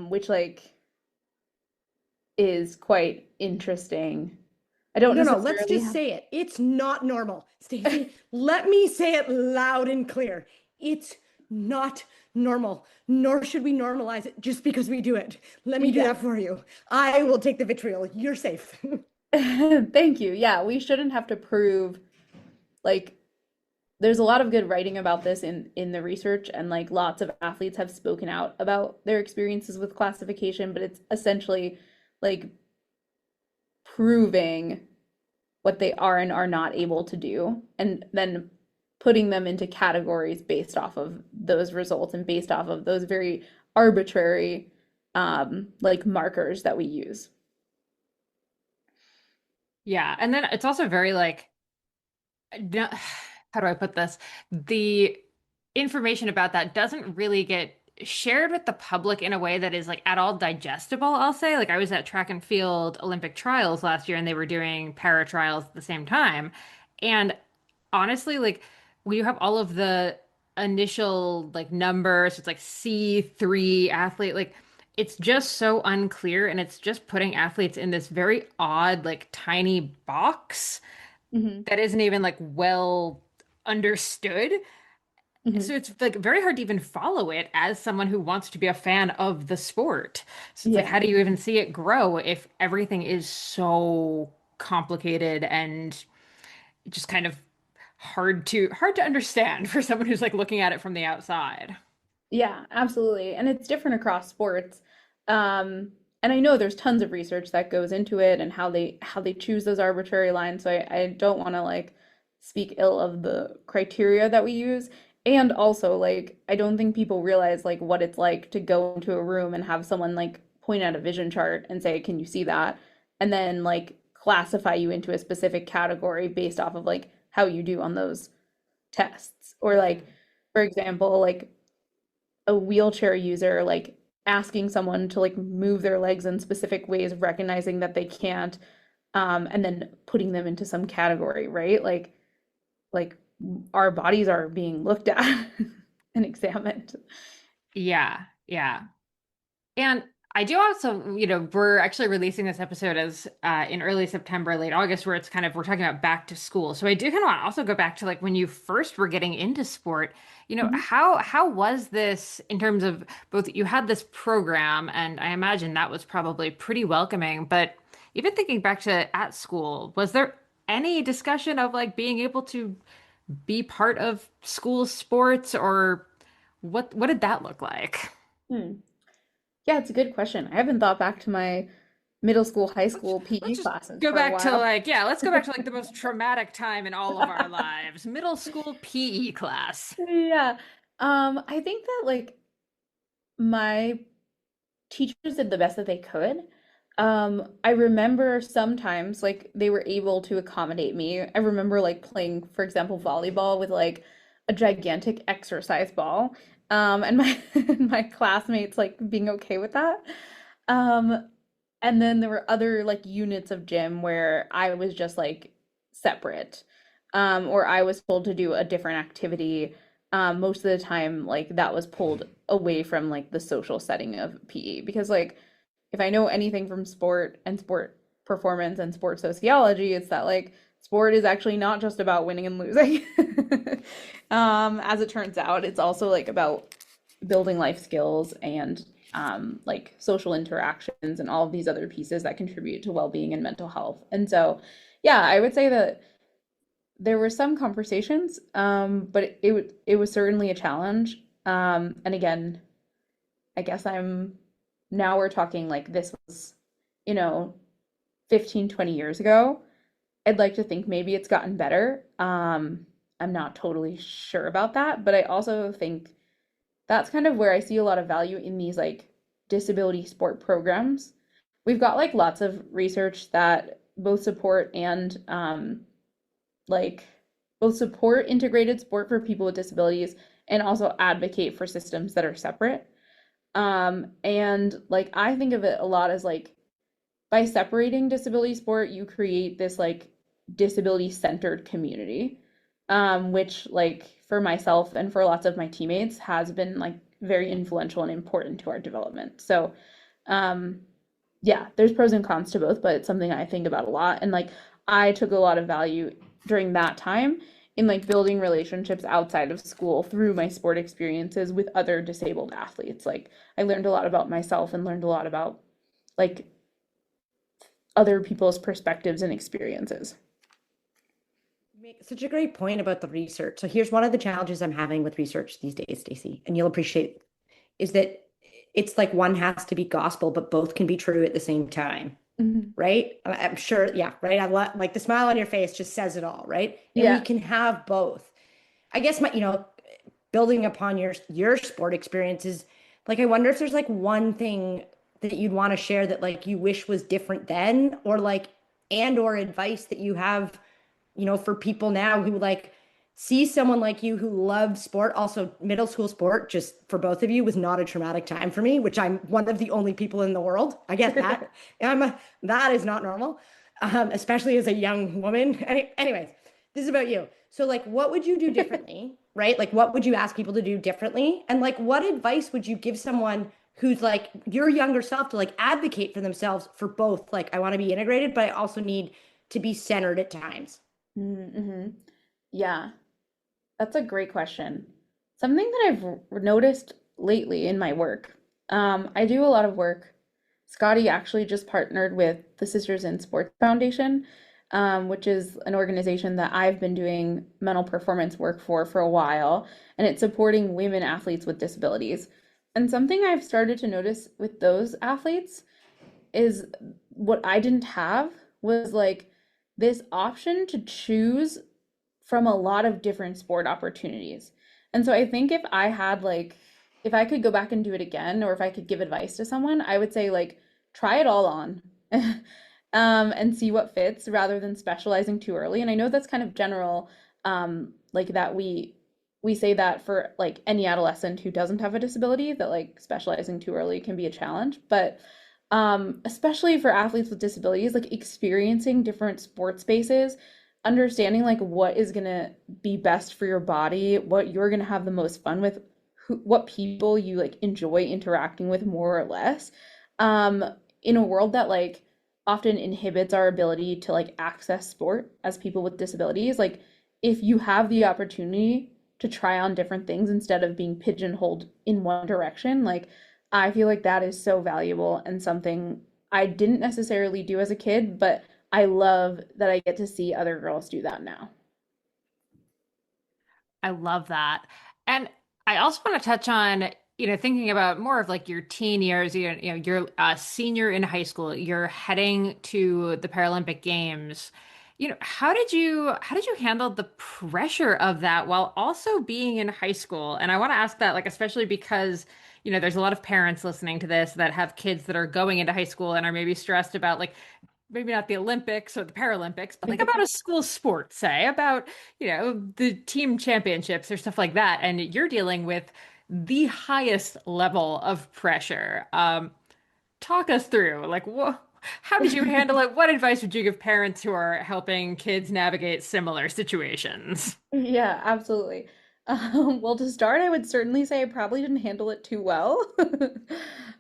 which, like, is quite interesting. I don't No, no, let's necessarily just have. say it. It's not normal. Stacy, let me say it loud and clear. It's not normal, nor should we normalize it just because we do it. Let me do Yeah. that for you. I will take the vitriol. You're safe. Thank you. Yeah, we shouldn't have to prove like there's a lot of good writing about this in the research, and like lots of athletes have spoken out about their experiences with classification, but it's essentially like proving what they are and are not able to do, and then putting them into categories based off of those results and based off of those very arbitrary like markers that we use. Yeah, and then it's also very like no- how do I put this? The information about that doesn't really get shared with the public in a way that is like at all digestible, I'll say. Like I was at track and field Olympic trials last year and they were doing para trials at the same time. And honestly, like when you have all of the initial like numbers, it's like C3 athlete, like it's just so unclear and it's just putting athletes in this very odd, like tiny box Hmm. that isn't even like well understood. So Hmm. it's like very hard to even follow it as someone who wants to be a fan of the sport. So it's like, Yeah. how do you even see it grow if everything is so complicated and just kind of hard to understand for someone who's like looking at it from the outside? Yeah, absolutely. And it's different across sports. And I know there's tons of research that goes into it and how they choose those arbitrary lines. So I don't want to like speak ill of the criteria that we use. And also like I don't think people realize like what it's like to go into a room and have someone like point at a vision chart and say, "Can you see that?" And then like classify you into a specific category based off of like how you do on those tests. Or like for example, like a wheelchair user, like asking someone to like move their legs in specific ways, recognizing that they can't, and then putting them into some category, right? Like our bodies are being looked at and examined. Yeah, yeah. And I do also, we're actually releasing this episode as in early September, late August, where it's kind of we're talking about back to school. So I do kind of want to also go back to like when you first were getting into sport, Mhm. how was this in terms of both you had this program, and I imagine that was probably pretty welcoming, but even thinking back to at school, was there any discussion of like being able to be part of school sports or what did that look like? Hmm. Yeah, it's a good question. I haven't thought back to my middle school, high Let's school let's PE just classes go for a back to while. like, yeah, let's go back to like the most traumatic time in all of our lives, middle school PE class. Yeah. I think that like my teachers did the best that they could. I remember sometimes like they were able to accommodate me. I remember like playing, for example, volleyball with like a gigantic exercise ball. And my my classmates like being okay with that. Um, and then there were other like units of gym where I was just like separate. Or I was told to do a different activity. Most of the time, like that was pulled away from like the social setting of PE because like if I know anything from sport and sport performance and sport sociology, it's that like sport is actually not just about winning and losing. As it turns out, it's also like about building life skills and like social interactions and all of these other pieces that contribute to well-being and mental health. And so, yeah, I would say that there were some conversations, but it was certainly a challenge. And again, I guess I'm now we're talking like this was, you know, 15, 20 years ago. I'd like to think maybe it's gotten better. I'm not totally sure about that, but I also think that's kind of where I see a lot of value in these like disability sport programs. We've got like lots of research that both support and like both support integrated sport for people with disabilities and also advocate for systems that are separate. And like I think of it a lot as like by separating disability sport, you create this like disability centered community, which like for myself and for lots of my teammates has been like very influential and important to our development. So, um, yeah, there's pros and cons to both, but it's something I think about a lot. And like I took a lot of value during that time in like building relationships outside of school through my sport experiences with other disabled athletes. Like I learned a lot about myself and learned a lot about like other people's perspectives and experiences. You make such a great point about the research. So here's one of the challenges I'm having with research these days, Stacey, and you'll appreciate is that it's like one has to be gospel, but both can be true at the same time, Mhm. right? I'm sure, yeah, right. Like the smile on your face just says it all, right? And we Yeah. can have both. I guess building upon your sport experiences, like I wonder if there's like one thing that you'd want to share that like you wish was different then, or like and or advice that you have, for people now who like see someone like you who loved sport. Also, middle school sport, just for both of you, was not a traumatic time for me, which I'm one of the only people in the world. I get that. That is not normal, especially as a young woman. Anyways, this is about you. So, like, what would you do differently, right? Like, what would you ask people to do differently? And, like, what advice would you give someone who's like your younger self to like advocate for themselves for both? Like, I want to be integrated, but I also need to be centered at times. Mm-hmm. Yeah, that's a great question. Something that noticed lately in my work, I do a lot of work. Skadi actually just partnered with the Sisters in Sports Foundation, which is an organization that I've been doing mental performance work for a while, and it's supporting women athletes with disabilities. And something I've started to notice with those athletes is what I didn't have was like this option to choose from a lot of different sport opportunities. And so I think if I had like, if I could go back and do it again, or if I could give advice to someone, I would say like try it all on, and see what fits rather than specializing too early. And I know that's kind of general, like that we say that for like any adolescent who doesn't have a disability, that like specializing too early can be a challenge. But especially for athletes with disabilities, like experiencing different sport spaces, understanding like what is gonna be best for your body, what you're gonna have the most fun with, what people you like enjoy interacting with more or less. Um, in a world that like often inhibits our ability to like access sport as people with disabilities, like if you have the opportunity to try on different things instead of being pigeonholed in one direction, like I feel like that is so valuable and something I didn't necessarily do as a kid, but I love that I get to see other girls do that now. I love that. And I also want to touch on, thinking about more of like your teen years, you're a senior in high school, you're heading to the Paralympic Games. How did you handle the pressure of that while also being in high school? And I want to ask that, like, especially because, there's a lot of parents listening to this that have kids that are going into high school and are maybe stressed about like maybe not the Olympics or the Paralympics, but like about a school sport, say, about, the team championships or stuff like that. And you're dealing with the highest level of pressure. Talk us through, like, how did you handle it? What advice would you give parents who are helping kids navigate similar situations? Yeah, absolutely. Well, to start, I would certainly say I probably didn't handle it too well.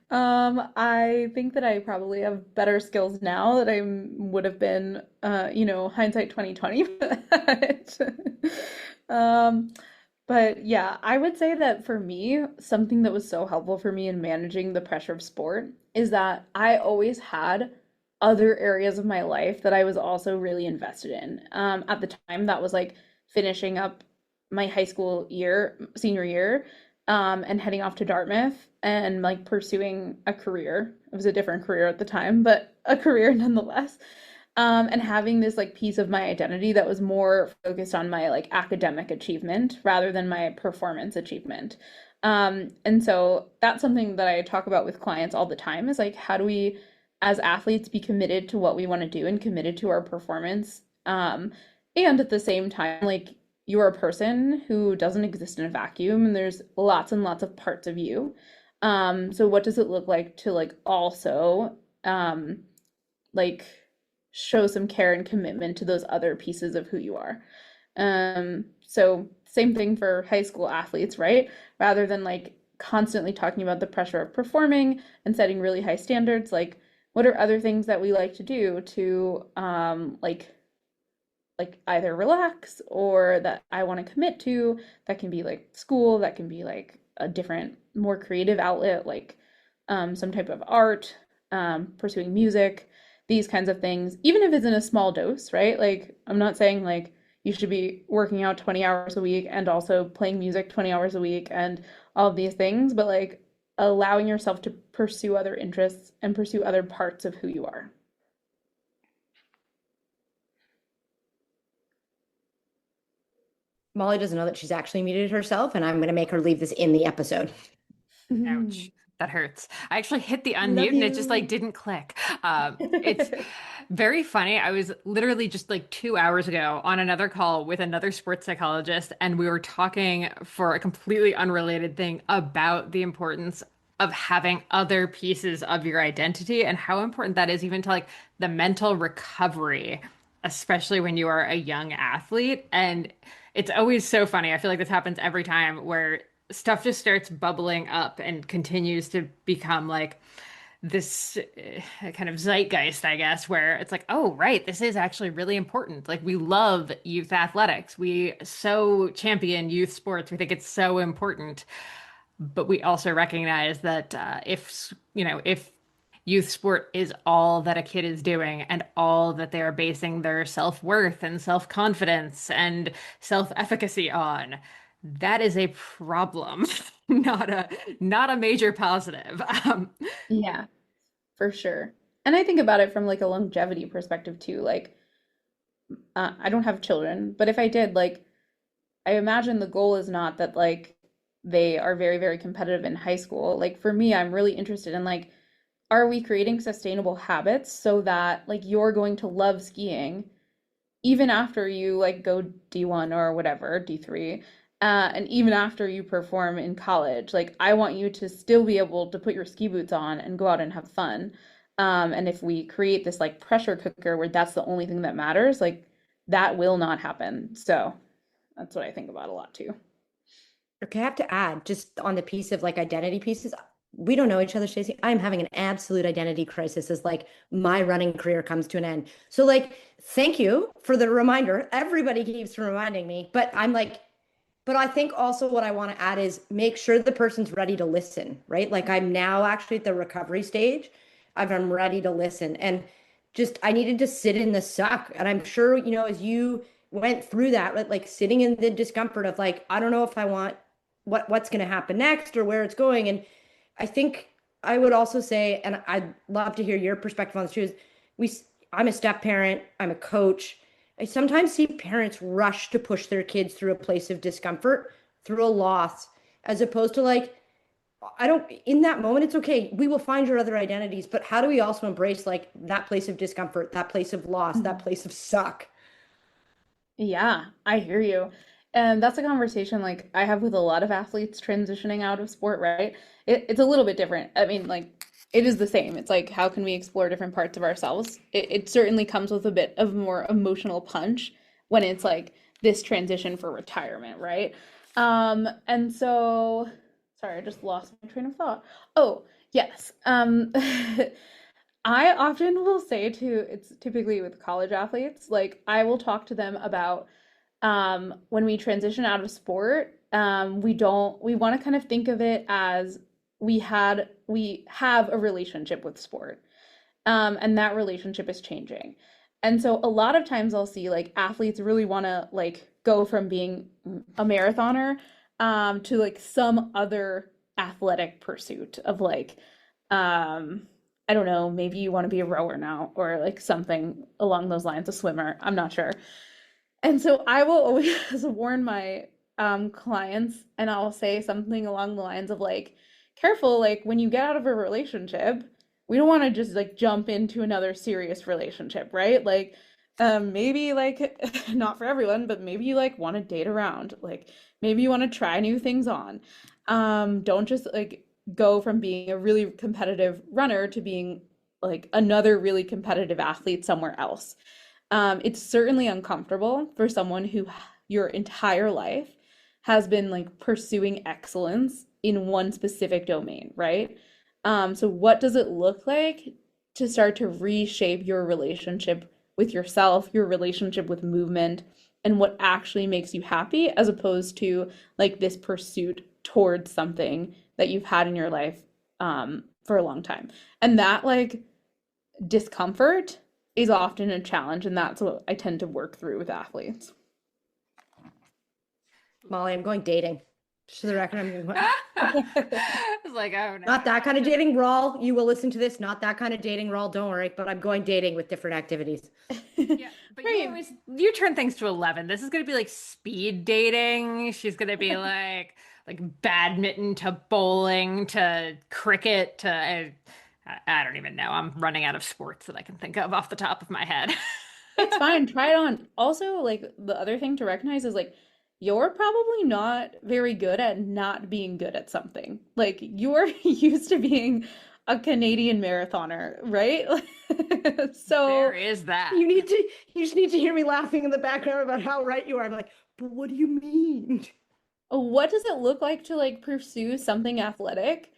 I think that I probably have better skills now that I would have been, hindsight 2020. But, um, but yeah, I would say that for me, something that was so helpful for me in managing the pressure of sport is that I always had other areas of my life that I was also really invested in. At the time, that was like finishing up my high school year, senior year, and heading off to Dartmouth and like pursuing a career. It was a different career at the time, but a career nonetheless. And having this like piece of my identity that was more focused on my like academic achievement rather than my performance achievement. And so that's something that I talk about with clients all the time is like, how do we, as athletes, be committed to what we want to do and committed to our performance? And at the same time, like, you're a person who doesn't exist in a vacuum and there's lots and lots of parts of you. So what does it look like to like also like show some care and commitment to those other pieces of who you are. So same thing for high school athletes, right? Rather than like constantly talking about the pressure of performing and setting really high standards, like what are other things that we like to do to like either relax or that I want to commit to. That can be like school, that can be like a different, more creative outlet, like some type of art, pursuing music, these kinds of things, even if it's in a small dose, right? Like, I'm not saying like you should be working out 20 hours a week and also playing music 20 hours a week and all of these things, but like allowing yourself to pursue other interests and pursue other parts of who you are. Molly doesn't know that she's actually muted herself, and I'm going to make her leave this in the episode. Ouch. That hurts. I actually hit the Love unmute and it just like you. didn't click. It's very funny. I was literally just like 2 hours ago on another call with another sports psychologist, and we were talking for a completely unrelated thing about the importance of having other pieces of your identity and how important that is even to like the mental recovery, especially when you are a young athlete. And it's always so funny. I feel like this happens every time where stuff just starts bubbling up and continues to become like this kind of zeitgeist, I guess, where it's like, oh, right, this is actually really important. Like, we love youth athletics. We so champion youth sports. We think it's so important. But we also recognize that if youth sport is all that a kid is doing and all that they are basing their self-worth and self-confidence and self-efficacy on, that is a problem, not a major positive. Yeah, for sure. And I think about it from like a longevity perspective too. Like, I don't have children, but if I did, like, I imagine the goal is not that like they are very, very competitive in high school. Like for me, I'm really interested in like, are we creating sustainable habits so that like you're going to love skiing even after you like go D1 or whatever, D3, and even after you perform in college, like I want you to still be able to put your ski boots on and go out and have fun. And if we create this like pressure cooker where that's the only thing that matters, like that will not happen. So that's what I think about a lot too. Okay, I have to add just on the piece of like identity pieces. We don't know each other, Stacey. I'm having an absolute identity crisis as like my running career comes to an end. So like, thank you for the reminder. Everybody keeps reminding me, but I'm like, but I think also what I want to add is make sure the person's ready to listen, right? Like I'm now actually at the recovery stage. I'm ready to listen. And just I needed to sit in the suck. And I'm sure, as you went through that, right, like sitting in the discomfort of like, I don't know if I want what's going to happen next or where it's going. And I think I would also say, and I'd love to hear your perspective on this too, is we I'm a step parent, I'm a coach. I sometimes see parents rush to push their kids through a place of discomfort, through a loss, as opposed to like, I don't, in that moment, it's okay. We will find your other identities, but how do we also embrace like that place of discomfort, that place of loss, that place of suck? Yeah, I hear you. And that's a conversation like I have with a lot of athletes transitioning out of sport, right? It's a little bit different. I mean, like it is the same. It's like how can we explore different parts of ourselves? It certainly comes with a bit of more emotional punch when it's like this transition for retirement, right? And so sorry, I just lost my train of thought. Oh, yes. I often will say to, it's typically with college athletes, like I will talk to them about when we transition out of sport, we want to kind of think of it as we have a relationship with sport. And that relationship is changing. And so a lot of times I'll see like athletes really want to like go from being a marathoner to like some other athletic pursuit of like I don't know, maybe you want to be a rower now or like something along those lines, a swimmer. I'm not sure. And so I will always warn my clients and I'll say something along the lines of like, careful, like when you get out of a relationship, we don't want to just like jump into another serious relationship, right? Like maybe like not for everyone, but maybe you like want to date around. Like maybe you want to try new things on. Don't just like go from being a really competitive runner to being like another really competitive athlete somewhere else. It's certainly uncomfortable for someone who your entire life has been like pursuing excellence in one specific domain, right? So what does it look like to start to reshape your relationship with yourself, your relationship with movement, and what actually makes you happy, as opposed to like this pursuit towards something that you've had in your life for a long time. And that like discomfort is often a challenge, and that's what I tend to work through with athletes. Molly, I'm going dating. Just for the record, I'm going. It's like, oh no. Not that kind of dating, Rawl. You will listen to this. Not that kind of dating, Rawl. Don't worry. But I'm going dating with different activities. Yeah, but you Right. always you turn things to 11. This is going to be like speed dating. She's going to be like badminton to bowling to cricket to I don't even know. I'm running out of sports that I can think of off the top of my head. It's fine. Try it on. Also, like the other thing to recognize is like you're probably not very good at not being good at something. Like you're used to being a Canadian marathoner, right? There So is that. You need to, you just need to hear me laughing in the background about how right you are. I'm like, but what do you mean? what does it look like to like pursue something athletic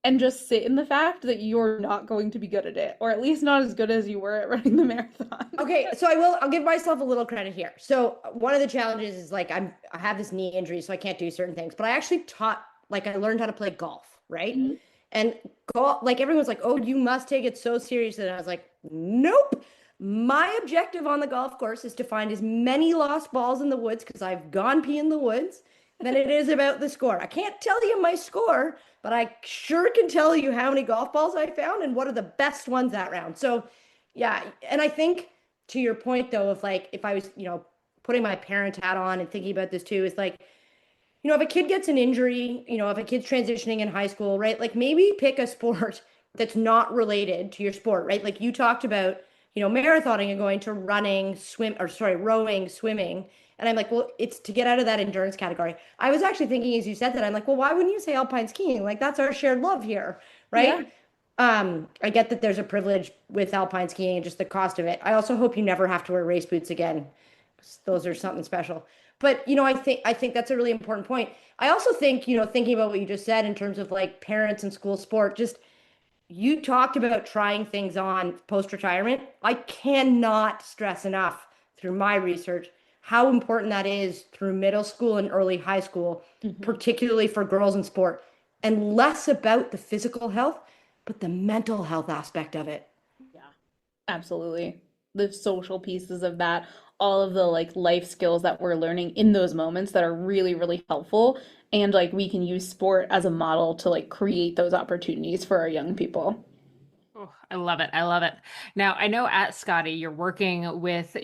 and just sit in the fact that you're not going to be good at it, or at least not as good as you were at running the marathon? Okay, so I'll give myself a little credit here. So one of the challenges is like I have this knee injury, so I can't do certain things. But I actually I learned how to play golf, right? Mhm. And golf, like everyone's like, oh, you must take it so seriously. And I was like, nope. My objective on the golf course is to find as many lost balls in the woods because I've gone pee in the woods than it is about the score. I can't tell you my score, but I sure can tell you how many golf balls I found and what are the best ones that round. So yeah, and I think to your point though, of like if I was, putting my parent hat on and thinking about this too, is like, if a kid gets an injury, if a kid's transitioning in high school, right? Like maybe pick a sport that's not related to your sport, right? Like you talked about, marathoning and going to running, rowing, swimming. And I'm like, well, it's to get out of that endurance category. I was actually thinking as you said that, I'm like, well, why wouldn't you say alpine skiing? Like that's our shared love here, Yeah. right? I get that there's a privilege with alpine skiing and just the cost of it. I also hope you never have to wear race boots again. Those are something special. But I think that's a really important point. I also think, thinking about what you just said in terms of like parents and school sport, just you talked about trying things on post-retirement. I cannot stress enough through my research how important that is through middle school and early high school, Mhm. particularly for girls in sport, and less about the physical health, but the mental health aspect of it. Yeah, absolutely. The social pieces of that, all of the like life skills that we're learning in those moments that are really, really helpful. And like we can use sport as a model to like create those opportunities for our young people. Oh, I love it. I love it. Now, I know at Skadi you're working with,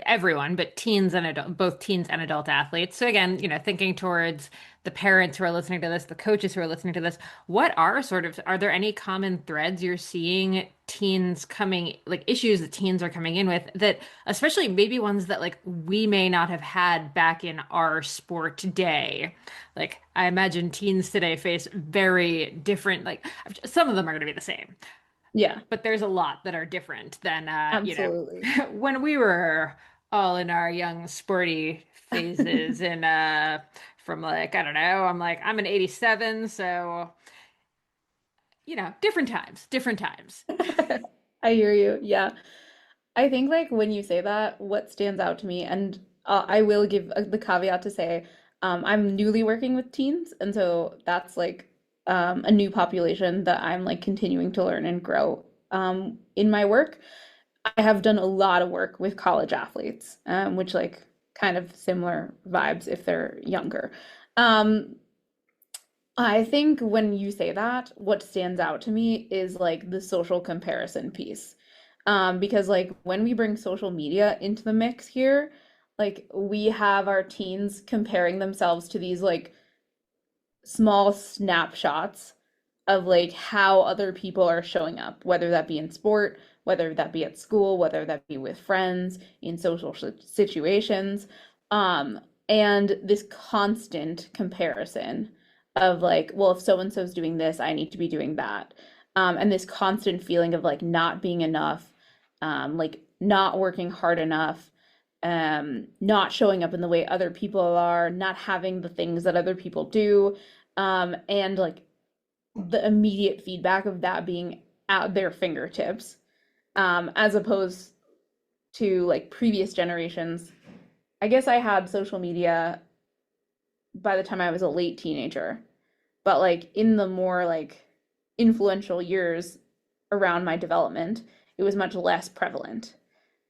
everyone, but teens and both teens and adult athletes. So again, thinking towards the parents who are listening to this, the coaches who are listening to this, are there any common threads you're seeing teens coming, like issues that teens are coming in with that, especially maybe ones that like we may not have had back in our sport day? Like I imagine teens today face very different, like some of them are going to be the same, Yeah, but there's a lot that are different than absolutely. when we were all in our young sporty phases and from like I don't know, I'm an 87, so different times, different times. I hear you. Yeah. I think like when you say that, what stands out to me, and I will give the caveat to say, I'm newly working with teens, and so that's like a new population that I'm like continuing to learn and grow in my work. I have done a lot of work with college athletes, which like kind of similar vibes if they're younger. Um, I think when you say that, what stands out to me is like the social comparison piece. Because like when we bring social media into the mix here, like we have our teens comparing themselves to these like small snapshots of like how other people are showing up, whether that be in sport, whether that be at school, whether that be with friends, in social situations. Um, and this constant comparison of like, well, if so and so's doing this, I need to be doing that. And this constant feeling of like not being enough, like not working hard enough, not showing up in the way other people are, not having the things that other people do, and like the immediate feedback of that being at their fingertips, as opposed to like previous generations. I guess I had social media by the time I was a late teenager, but like in the more like influential years around my development, it was much less prevalent.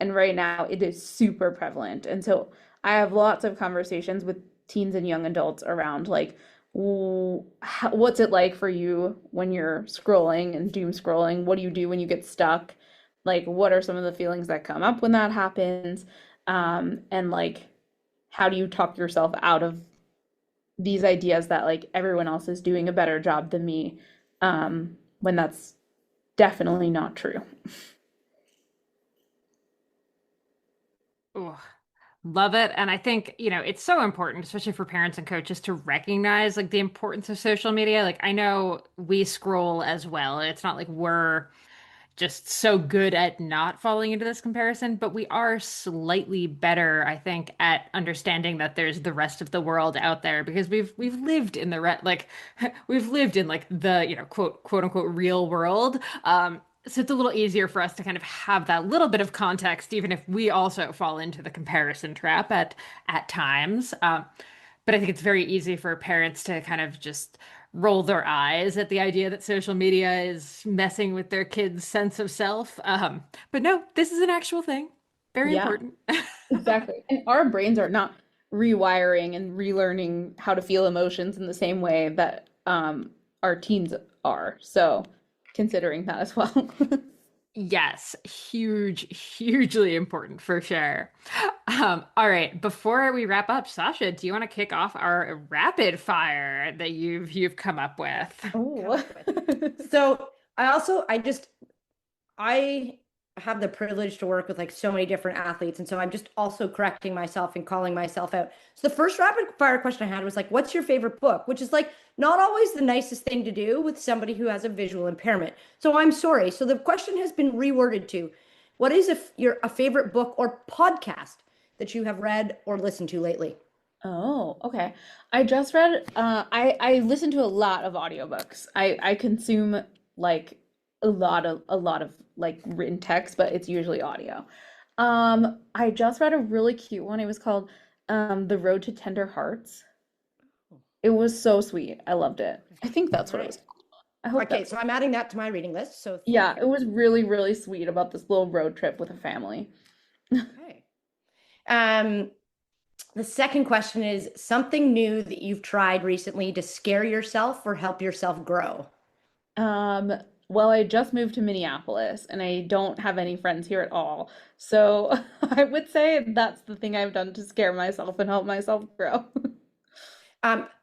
And right now it is super prevalent. And so I have lots of conversations with teens and young adults around like, what's it like for you when you're scrolling and doom scrolling? What do you do when you get stuck? Like, what are some of the feelings that come up when that happens? And like, how do you talk yourself out of these ideas that like everyone else is doing a better job than me, when that's definitely not true. Ooh, love it. And I think, it's so important, especially for parents and coaches, to recognize like the importance of social media. Like I know we scroll as well. It's not like we're just so good at not falling into this comparison, but we are slightly better, I think, at understanding that there's the rest of the world out there because we've lived in like we've lived in like the, quote unquote real world. So it's a little easier for us to kind of have that little bit of context, even if we also fall into the comparison trap at times. But I think it's very easy for parents to kind of just roll their eyes at the idea that social media is messing with their kids' sense of self. But no, this is an actual thing. Very Yeah, important. exactly. And our brains are not rewiring and relearning how to feel emotions in the same way that our teens are. So considering that as well. Yes, hugely important for sure. All right, before we wrap up, Sasha, do you want to kick off our rapid fire that you've come up with? Come Oh. up with. So I have the privilege to work with like so many different athletes. And so I'm just also correcting myself and calling myself out. So the first rapid fire question I had was like, what's your favorite book? Which is like not always the nicest thing to do with somebody who has a visual impairment. So I'm sorry. So the question has been reworded to what is a favorite book or podcast that you have read or listened to lately? Oh, okay. I just read I listen to a lot of audiobooks. I consume like a lot of like written text, but it's usually audio. I just read a really cute one. It was called The Road to Tender Hearts. It was so sweet. I loved it. I think that's All what it right. was called. I hope Okay, that's so I'm adding that to my reading list. So yeah, thank it you. was really, really sweet about this little road trip with a family. Okay. Um, the second question is something new that you've tried recently to scare yourself or help yourself grow. Um, well, I just moved to Minneapolis and I don't have any friends here at all. So I would say that's the thing I've done to scare myself and help myself grow.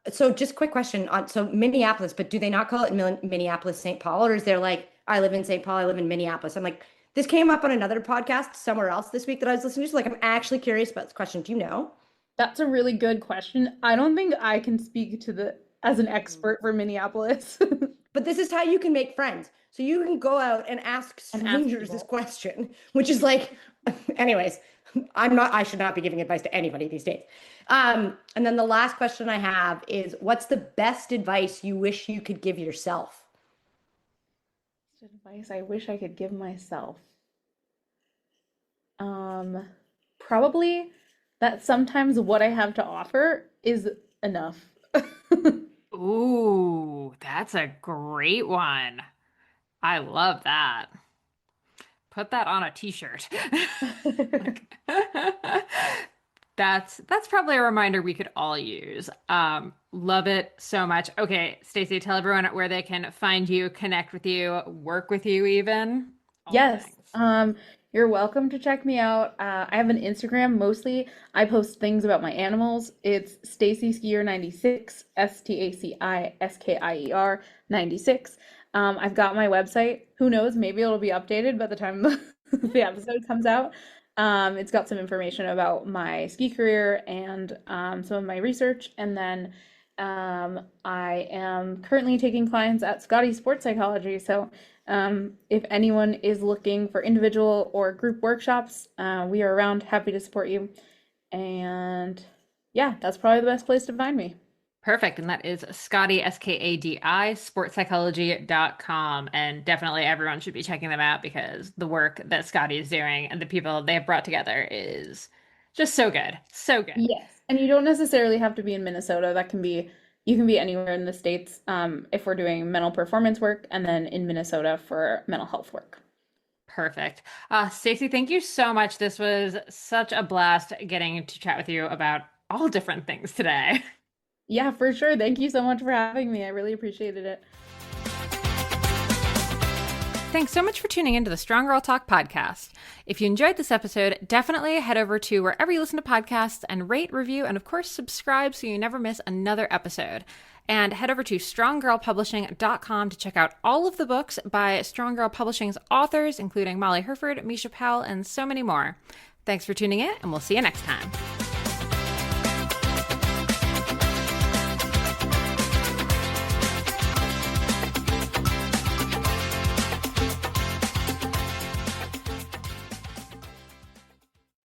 So just quick question on so Minneapolis, but do they not call it Minneapolis St. Paul, or is there like I live in St. Paul, I live in Minneapolis? I'm like, this came up on another podcast somewhere else this week that I was listening to. So like I'm actually curious about this question. Do you know? That's a really good question. I don't think I can speak to the as an expert for Minneapolis But this is how you can make friends. So you can go out and ask and ask strangers this people. question, which is like, anyways, I should not be giving advice to anybody these days. And then the last question I have is what's the best advice you wish you could give yourself? Advice I wish I could give myself. Um, Probably that sometimes what I have to offer is enough. Ooh, that's a great one. I love that. Put that on a t-shirt. Like, that's probably a reminder we could all use. Love it so much. Okay, Stacey, tell everyone where they can find you, connect with you, work with you even. All the Yes, things. you're welcome to check me out. I have an Instagram mostly. I post things about my animals. It's Stacy Skier 96, Staciskier 96. I've got my website. Who knows? Maybe it'll be updated by the time the episode comes out. It's got some information about my ski career and some of my research. And then I am currently taking clients at Skadi Sports Psychology. So if anyone is looking for individual or group workshops, we are around, happy to support you. And yeah, that's probably the best place to find me. Perfect. And that is Skadi, Skadi, sportspsychology.com. And definitely everyone should be checking them out because the work that Skadi is doing and the people they have brought together is just so good. So good. Yes. And you don't necessarily have to be in Minnesota. You can be anywhere in the States, if we're doing mental performance work, and then in Minnesota for mental health work. Perfect. Staci, thank you so much. This was such a blast getting to chat with you about all different things today. Yeah, for sure. Thank you so much for having me. I really appreciated it. Thanks so much for tuning into the Strong Girl Talk podcast. If you enjoyed this episode, definitely head over to wherever you listen to podcasts and rate, review, and of course, subscribe so you never miss another episode. And head over to stronggirlpublishing.com to check out all of the books by Strong Girl Publishing's authors, including Molly Herford, Misha Powell, and so many more. Thanks for tuning in, and we'll see you next time.